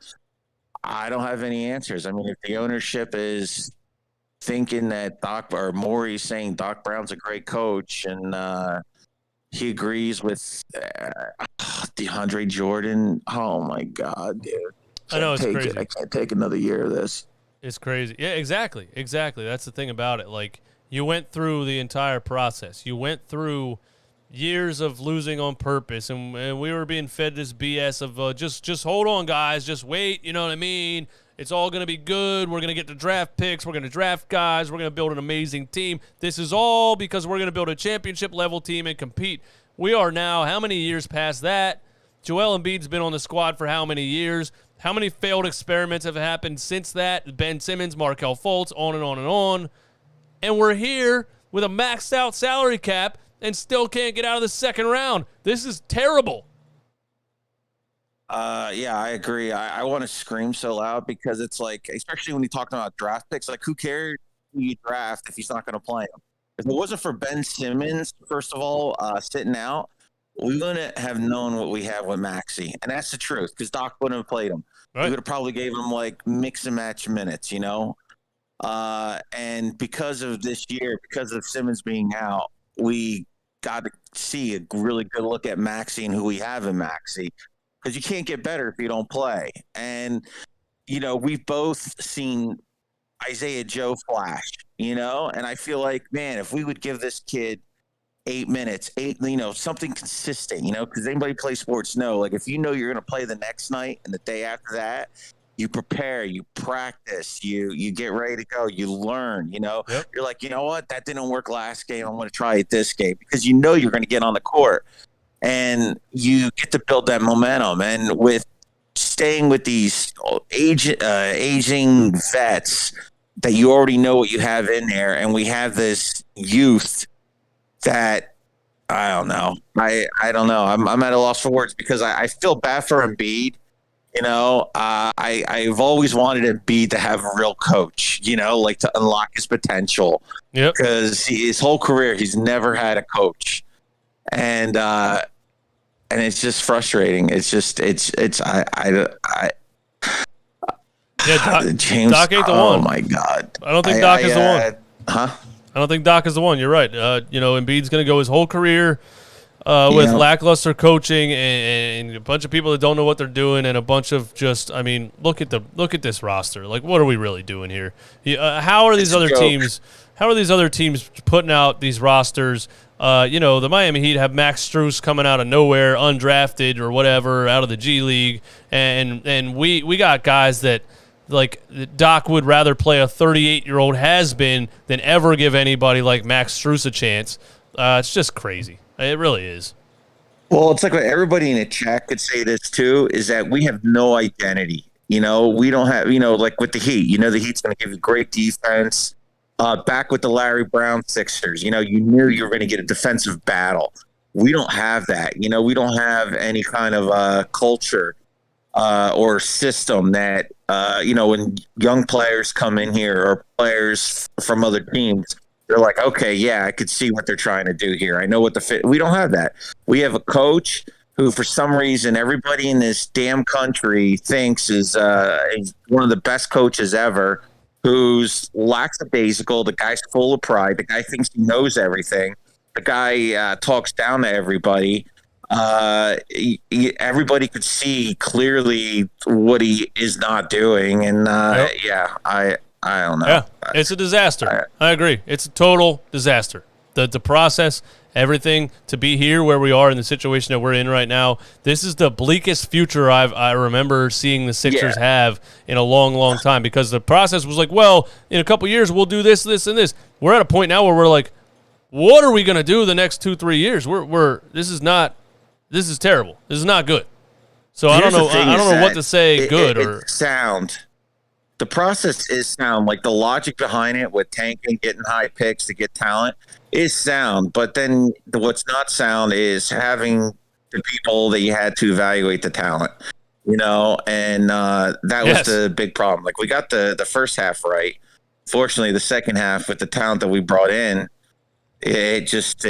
I don't have any answers. I mean, if the ownership is thinking that Morey's saying Doc Brown's a great coach and he agrees with DeAndre Jordan, oh my God, dude. I know, it's crazy. I can't take another year of this. It's crazy. Yeah, exactly. That's the thing about it. Like, you went through the entire process. You went through years of losing on purpose, and we were being fed this BS of just hold on, guys, just wait. You know what I mean? It's all going to be good. We're going to get the draft picks. We're going to draft guys. We're going to build an amazing team. This is all because we're going to build a championship-level team and compete. We are now how many years past that? Joel Embiid's been on the squad for how many years? How many failed experiments have happened since that? Ben Simmons, Markelle Fultz, on and on and on. And we're here with a maxed-out salary cap and still can't get out of the second round. This is terrible. Yeah, I agree. I want to scream so loud because it's like, especially when you're talking about draft picks, like who cares who you draft if he's not going to play him? If it wasn't for Ben Simmons, first of all, sitting out, we wouldn't have known what we have with Maxey. And that's the truth because Doc wouldn't have played him. Right. We would have probably gave him like mix and match minutes, you know? And because of this year, because of Simmons being out, we got to see a really good look at Maxey and who we have in Maxey. Because you can't get better if you don't play. And, you know, we've both seen Isaiah Joe flash, you know, and I feel like, man, if we would give this kid 8 minutes, something consistent, you know, because anybody play sports know, like if you know you're going to play the next night and the day after that, you prepare, you practice, you get ready to go, you learn, you know. Yep. You're like, you know what, that didn't work last game. I'm going to try it this game because you know you're going to get on the court. And you get to build that momentum. And with staying with these aging vets that you already know what you have in there, and we have this youth that I don't know. I don't know. I'm at a loss for words because I feel bad for Embiid. You know, I've always wanted Embiid to have a real coach, you know, like to unlock his potential. Yep. Because his whole career, he's never had a coach. And it's just frustrating. It's just James. Doc ain't the one. Oh my God. I don't think Doc is the one. I don't think Doc is the one. You're right. You know, Embiid's going to go his whole career with lackluster coaching and a bunch of people that don't know what they're doing and a bunch of just. I mean, look at this roster. Like, what are we really doing here? How are these other teams? How are these other teams putting out these rosters? You know, the Miami Heat have Max Strus coming out of nowhere, undrafted or whatever, out of the G League, and we got guys that, like, Doc would rather play a 38-year-old has-been than ever give anybody like Max Strus a chance. It's just crazy. It really is. Well, it's like what everybody in the chat could say this too, is that we have no identity. You know, we don't have, you know, like with the Heat, you know, the Heat's going to give you great defense. Back with the Larry Brown Sixers, you know, you knew you were going to get a defensive battle. We don't have that. You know, we don't have any kind of culture or system that, you know, when young players come in here or players from other teams, they're like, okay, yeah, I could see what they're trying to do here. I know what the fit. We don't have that. We have a coach who, for some reason, everybody in this damn country thinks is one of the best coaches ever. Who's lackadaisical, the guy's full of pride, the guy thinks he knows everything, the guy talks down to everybody. Everybody could see clearly what he is not doing, and I don't know. Yeah, it's a disaster. I agree. It's a total disaster. the process, everything to be here where we are in the situation that we're in right now. This is the bleakest future I remember seeing the Sixers have in a long, long time, because the process was like, well, in a couple years we'll do this, this, and this. We're at a point now where we're like, what are we going to do the next 2-3 years? This is terrible. This is not good. So I don't know what to say. It's sound. The process is sound. Like the logic behind it with tanking, getting high picks to get talent is sound. But then what's not sound is having the people that you had to evaluate the talent, and that was the big problem. Like we got the first half right. Fortunately, the second half with the talent that we brought in, it just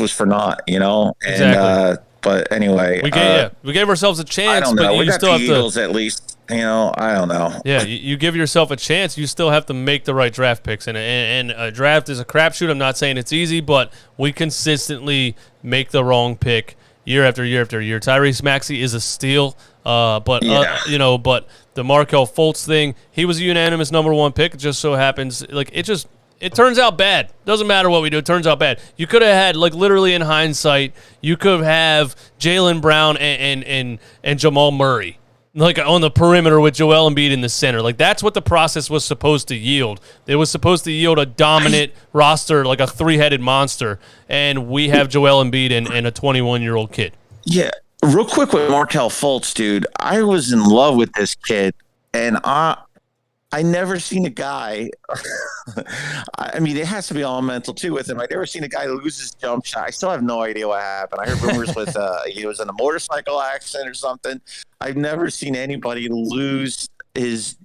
was for naught, And, exactly. But anyway, we gave ourselves a chance. I don't know. But we you got still the have Eagles to, at least. I don't know. Yeah, you give yourself a chance. You still have to make the right draft picks, and a draft is a crapshoot. I'm not saying it's easy, but we consistently make the wrong pick year after year after year. Tyrese Maxey is a steal, but the Markelle Fultz thing, he was a unanimous number one pick. It just so happens, it turns out bad. Doesn't matter what we do. It turns out bad. You could have had, literally in hindsight, you could have Jaylen Brown and Jamal Murray, on the perimeter with Joel Embiid in the center. That's what the process was supposed to yield. It was supposed to yield a dominant roster, like a three-headed monster, and we have Joel Embiid and a 21-year-old kid. Yeah. Real quick with Markelle Fultz, dude. I was in love with this kid, and I never seen a guy. I mean, it has to be all mental too with him. I never seen a guy lose his jump shot. I still have no idea what happened. I heard rumors with he was in a motorcycle accident or something. I've never seen anybody lose his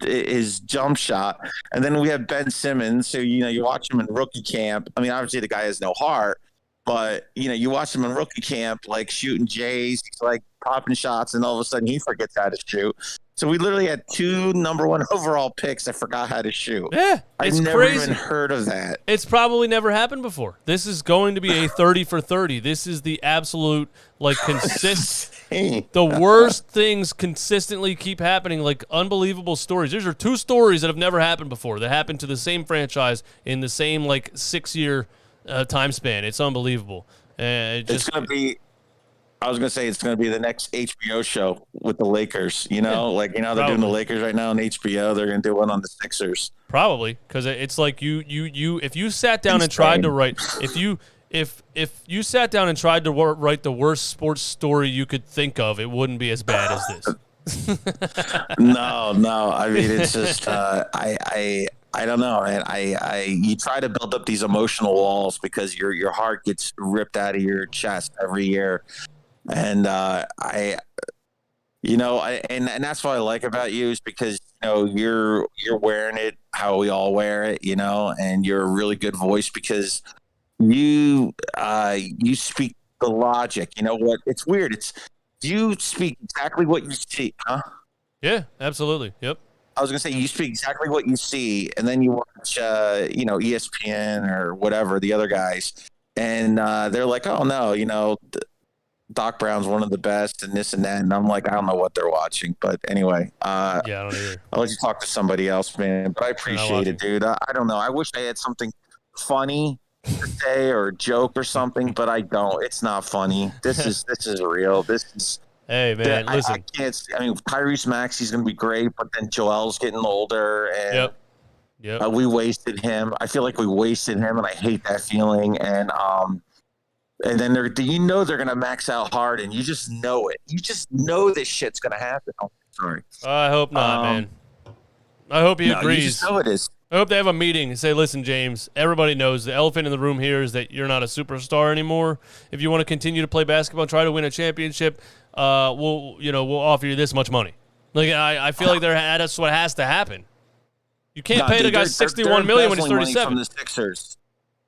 jump shot. And then we have Ben Simmons, who you watch him in rookie camp. I mean, obviously the guy has no heart, but you watch him in rookie camp, shooting Jays, he's popping shots, and all of a sudden he forgets how to shoot. So we literally had 2 number 1 overall picks that forgot how to shoot. Yeah, I've never even heard of that. It's probably never happened before. This is going to be a 30 for 30. This is the absolute the worst things consistently keep happening, unbelievable stories. These are 2 stories that have never happened before. That happened to the same franchise in the same 6-year time span. It's unbelievable. It's going to be. I was going to say it's going to be the next HBO show with the Lakers, they're doing the Lakers right now on HBO. They're going to do one on the Sixers. Probably, because it's you if you sat down and tried to write, if you sat down and tried to write the worst sports story you could think of, it wouldn't be as bad as this. No. I mean, it's just I don't know, man. You try to build up these emotional walls because your heart gets ripped out of your chest every year. And and that's what I like about you is because you're wearing it how we all wear it, and you're a really good voice because you speak the logic. You know what? It's weird. You speak exactly what you see, huh? Yeah, absolutely. Yep. I was gonna say you speak exactly what you see, and then you watch ESPN or whatever the other guys, and they're like, oh no, Doc Brown's one of the best and this and that. And I'm like, I don't know what they're watching. But anyway, I don't either. I'll let you talk to somebody else, man. But I appreciate it, dude. I don't know. I wish I had something funny to say or a joke or something, but I don't. It's not funny. This is real. This is. Hey, man, listen. I can't. I mean, Tyrese Maxey's going to be great, but then Joel's getting older. And Yep. We wasted him. I feel like we wasted him, and I hate that feeling. And then they're going to max out Harden. You just know it. You just know this shit's going to happen. Oh, sorry. I hope not, man. I hope he agrees. You just know it is. I hope they have a meeting and say, listen, James, everybody knows the elephant in the room here is that you're not a superstar anymore. If you want to continue to play basketball and try to win a championship, we'll offer you this much money. I feel like that's what has to happen. You can't pay the guy $61 million when he's 37. From the Sixers.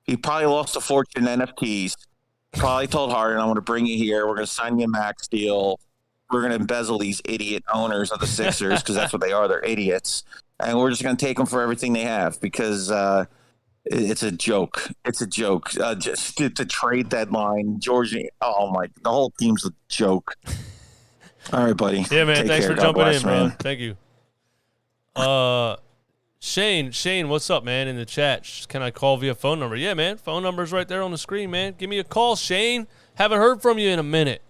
He probably lost a fortune in NFTs. Probably told Harden, I'm going to bring you here. We're going to sign you a max deal. We're going to embezzle these idiot owners of the Sixers because that's what they are. They're idiots. And we're just going to take them for everything they have because it's a joke. It's a joke. Just the trade deadline, Georgia. The whole team's a joke. All right, buddy. Yeah, man. Take Thanks care. for God jumping bless, in, man. bro. Thank you. Shane, what's up, man, in the chat? Can I call via phone number? Yeah, man. Phone number's right there on the screen, man. Give me a call, Shane. Haven't heard from you in a minute.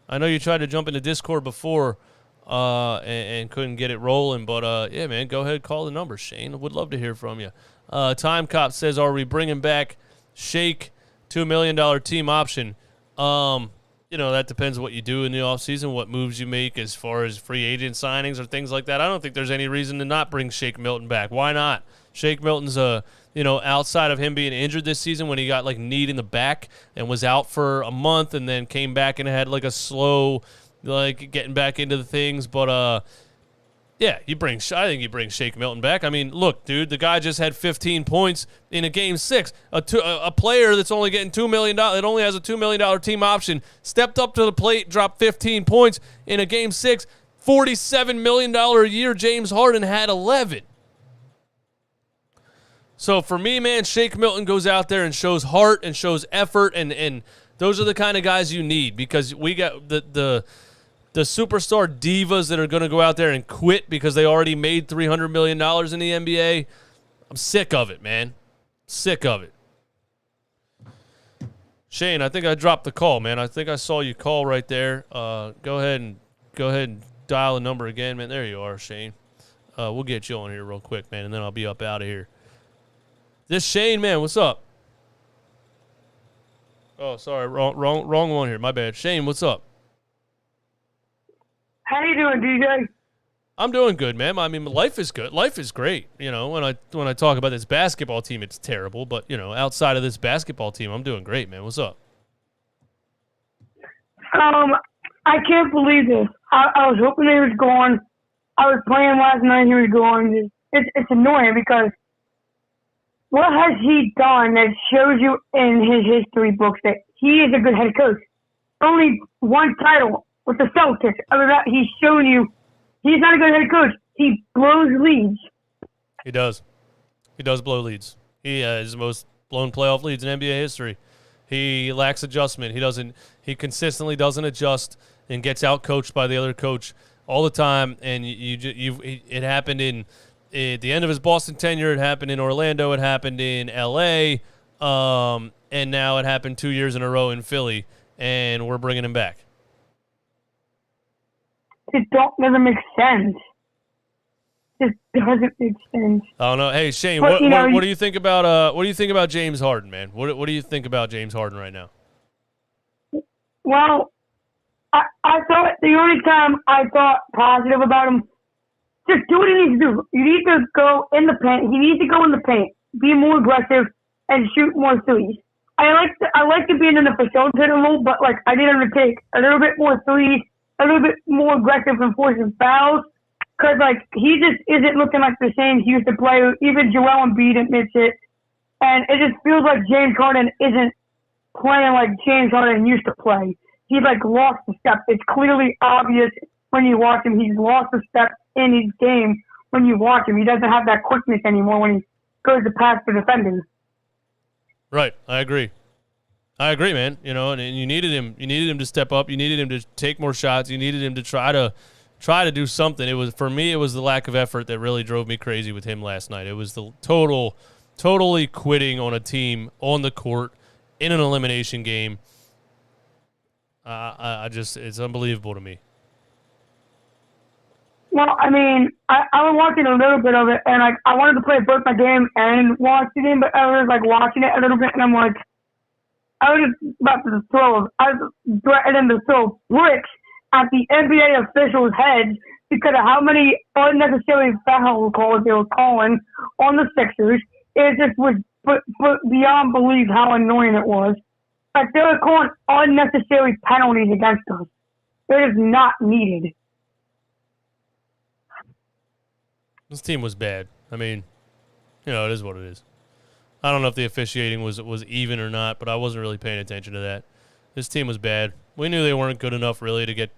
I know you tried to jump into Discord before and couldn't get it rolling, but, yeah, man, go ahead, call the number, Shane. Would love to hear from you. Time Cop says, are we bringing back Shake $2 million team option? That depends what you do in the offseason, what moves you make as far as free agent signings or things like that. I don't think there's any reason to not bring Shake Milton back. Why not? Shake Milton's, outside of him being injured this season when he got, knee in the back and was out for a month and then came back and had, a slow, getting back into the things. But, yeah, I think you bring Shake Milton back. I mean, look, dude, the guy just had 15 points in a Game 6. A player that's only getting $2 million, that only has a $2 million team option, stepped up to the plate, dropped 15 points in a Game 6. $47 million a year, James Harden had 11. So for me, man, Shake Milton goes out there and shows heart and shows effort, and those are the kind of guys you need because we got the superstar divas that are going to go out there and quit because they already made $300 million in the NBA. I'm sick of it, man. Sick of it. Shane, I think I dropped the call, man. I think I saw you call right there. Go ahead and dial the number again, man. There you are, Shane. We'll get you on here real quick, man, and then I'll be up out of here. This Shane, man, what's up? Oh, sorry, wrong one here. My bad. Shane, what's up? How you doing, DJ? I'm doing good, man. I mean, life is good. Life is great. When I talk about this basketball team, it's terrible. But, outside of this basketball team, I'm doing great, man. What's up? I can't believe this. I was hoping he was gone. I was playing last night. He was gone. It's annoying because what has he done that shows you in his history books that he is a good head coach? Only one title with the Celtics. Other than that, he's shown you he's not a good head coach. He blows leads. He does. He does blow leads. He has the most blown playoff leads in NBA history. He lacks adjustment. He consistently doesn't adjust and gets out coached by the other coach all the time. And it happened at the end of his Boston tenure. It happened in Orlando. It happened in LA. And now it happened 2 years in a row in Philly. And we're bringing him back. It doesn't make sense. It doesn't make sense. I don't know. Hey Shane, but, what do you think about James Harden, man? What do you think about James Harden right now? Well, I thought the only time I thought positive about him, just do what he needs to do. You need to go in the paint. He needs to go in the paint, be more aggressive, and shoot more threes. I like to be in the facilitator role, but I need him to take a little bit more threes, a little bit more aggressive and forcing fouls, because he just isn't looking like the same he used to play. Even Joel Embiid admits it, and it just feels like James Harden isn't playing like James Harden used to play. He lost the step. It's clearly obvious when you watch him. He's lost the step in his game when you watch him. He doesn't have that quickness anymore when he goes to pass the defenders. Right, I agree, man. And you needed him. You needed him to step up. You needed him to take more shots. You needed him to try to do something. It was the lack of effort that really drove me crazy with him last night. It was the totally quitting on a team on the court in an elimination game. It's unbelievable to me. Well, I mean, I was watching a little bit of it, and I wanted to play both my game and watch the game, but I was watching it a little bit, and I'm I was about to I was threatening to throw bricks at the NBA officials' heads because of how many unnecessary foul calls they were calling on the Sixers. It just was beyond belief how annoying it was. They were calling unnecessary penalties against us. It is not needed. This team was bad. I mean, it is what it is. I don't know if the officiating was even or not, but I wasn't really paying attention to that. This team was bad. We knew they weren't good enough really to get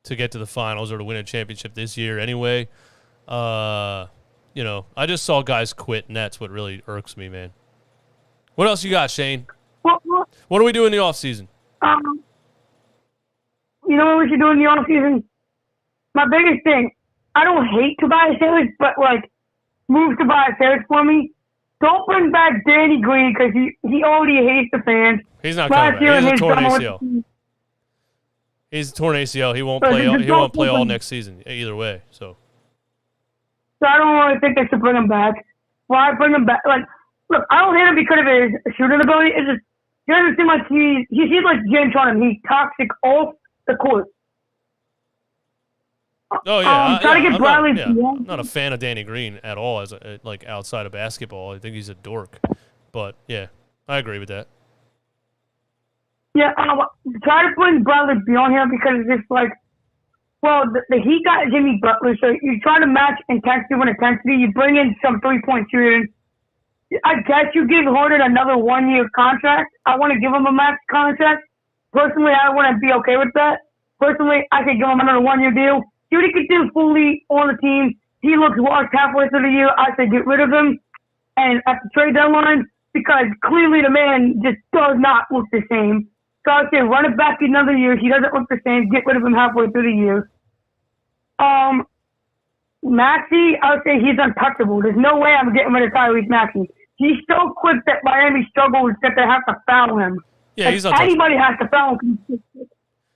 to the finals or to win a championship this year anyway. I just saw guys quit, and that's what really irks me, man. What else you got, Shane? What do we do in the offseason? You know what we should do in the offseason? My biggest thing, I don't hate Tobias Harris, but move Tobias Harris for me. Don't bring back Danny Green because he already hates the fans. He's not coming back. He's a torn ACL. He's a torn ACL. He won't play. He won't play all next season either way. So I don't really think they should bring him back. Why bring him back? Like, look, I don't hate him because of his shooting ability. It's just he doesn't seem like he seems like James Harden. He's toxic off the court. Oh yeah, I'm not a fan of Danny Green at all. As like outside of basketball, I think he's a dork. But yeah, I agree with that. Yeah, try to bring Bradley Beal here because it's just like, well, the Heat got Jimmy Butler, so you try to match intensity with intensity. You bring in some 3-point shooting. I guess you give Harden another 1-year contract. I want to give him a max contract. Personally, I wouldn't be okay with that. Personally, I could give him another 1-year deal. Judy could do fully on the team. He looks washed halfway through the year. I say get rid of him. And at the trade deadline, because clearly the man just does not look the same. So I say run it back another year. He doesn't look the same. Get rid of him halfway through the year. Maxey, I would say he's untouchable. There's no way I'm getting rid of Tyrese Maxey. He's so quick that Miami struggles that they have to foul him. Yeah, he's untouchable. Anybody has to foul him.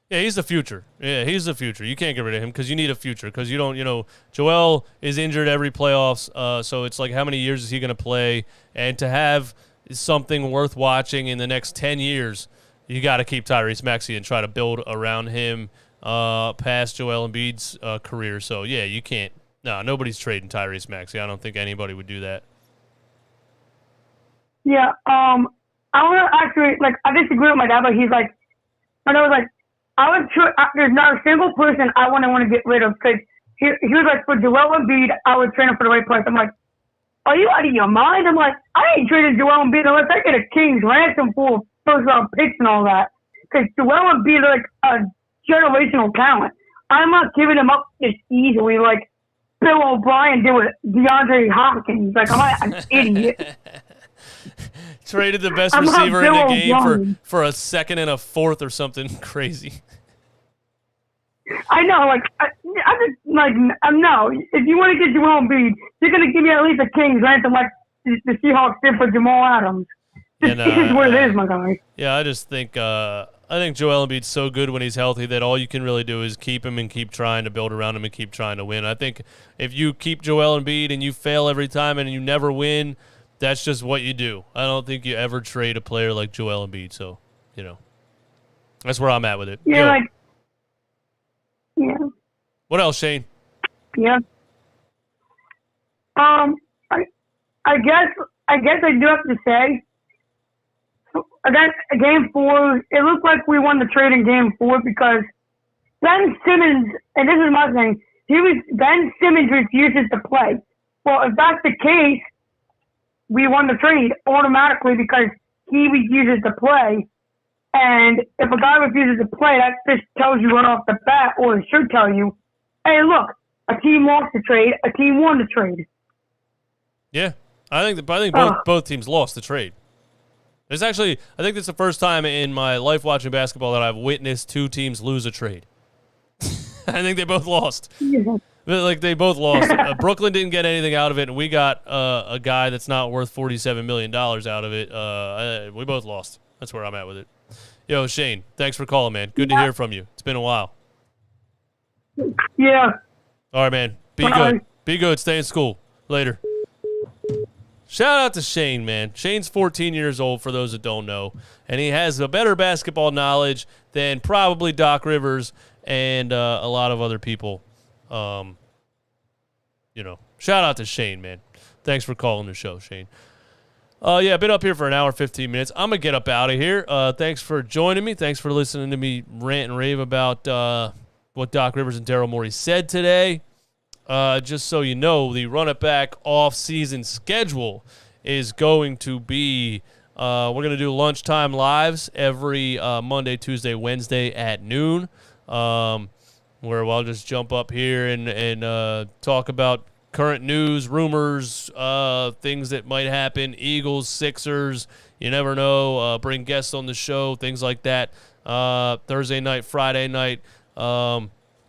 Yeah, he's the future. Yeah, he's the future. You can't get rid of him because you need a future because you don't, Joel is injured every playoffs, so it's like how many years is he going to play? And to have something worth watching in the next 10 years, you got to keep Tyrese Maxey and try to build around him past Joel Embiid's career. So, yeah, you can't. No, nobody's trading Tyrese Maxey. I don't think anybody would do that. Yeah, I want to actually, I disagree with my dad, but he's like, there's not a single person I want to get rid of because he was like, for Joel Embiid, I would trade him for the right price. I'm like, are you out of your mind? I'm like, I ain't trading Joel Embiid unless I get a king's ransom for first-round picks and all that. Because Joel Embiid is like a generational talent. I'm not giving him up this easily like Bill O'Brien did with DeAndre Hopkins. Like, I'm not an idiot. Traded the best receiver in the game for a second and a fourth or something crazy. I know, no. If you want to get Joel Embiid, you're going to give me at least a king's ransom like the Seahawks did for Jamal Adams. This is what it is, my guy. Yeah, I just think I think Joel Embiid's so good when he's healthy that all you can really do is keep him and keep trying to build around him and keep trying to win. I think if you keep Joel Embiid and you fail every time and you never win, that's just what you do. I don't think you ever trade a player like Joel Embiid. So, that's where I'm at with it. Yeah, yeah. What else, Shane? Yeah. I guess I do have to say, against Game 4, it looked like we won the trade in Game 4 because Ben Simmons, and this is my thing, Ben Simmons refuses to play. Well, if that's the case, we won the trade automatically because he refuses to play. And if a guy refuses to play, that just tells you right off the bat, or it should tell you, hey, look, a team lost the trade, a team won the trade. Yeah, I think both teams lost the trade. I think it's the first time in my life watching basketball that I've witnessed two teams lose a trade. I think they both lost. Yeah. They both lost. Brooklyn didn't get anything out of it, and we got a guy that's not worth $47 million out of it. We both lost. That's where I'm at with it. Yo, Shane, thanks for calling, man. Good to hear from you. It's been a while. Yeah. All right, man. Be good. Be good. Stay in school. Later. Shout out to Shane, man. Shane's 14 years old, for those that don't know, and he has a better basketball knowledge than probably Doc Rivers and a lot of other people. Shout out to Shane, man. Thanks for calling the show, Shane. I've been up here for an hour, 15 minutes. I'm going to get up out of here. Thanks for joining me. Thanks for listening to me rant and rave about what Doc Rivers and Daryl Morey said today. Just so you know, the Run It Back off-season schedule is going to be, we're going to do lunchtime lives every Monday, Tuesday, Wednesday at noon, where I'll just jump up here and talk about current news, rumors, things that might happen, Eagles, Sixers, you never know, bring guests on the show, things like that. Thursday night, Friday night,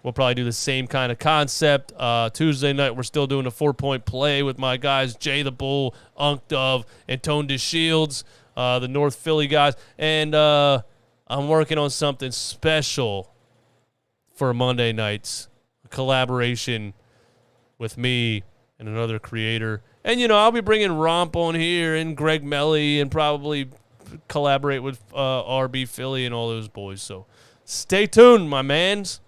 We'll probably do the same kind of concept. Tuesday night, we're still doing a 4-point play with my guys, Jay the Bull, Unk Dove, and Tone DeShields, the North Philly guys. And I'm working on something special for Monday nights, a collaboration with me and another creator. And, I'll be bringing Romp on here and Greg Melly and probably collaborate with RB Philly and all those boys. So stay tuned, my mans.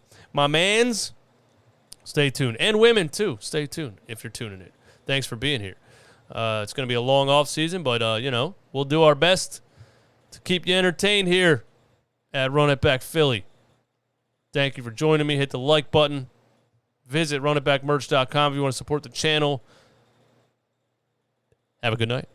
Stay tuned. And women, too. Stay tuned if you're tuning in. Thanks for being here. It's going to be a long off season, but, we'll do our best to keep you entertained here at Run It Back Philly. Thank you for joining me. Hit the like button. Visit runitbackmerch.com if you want to support the channel. Have a good night.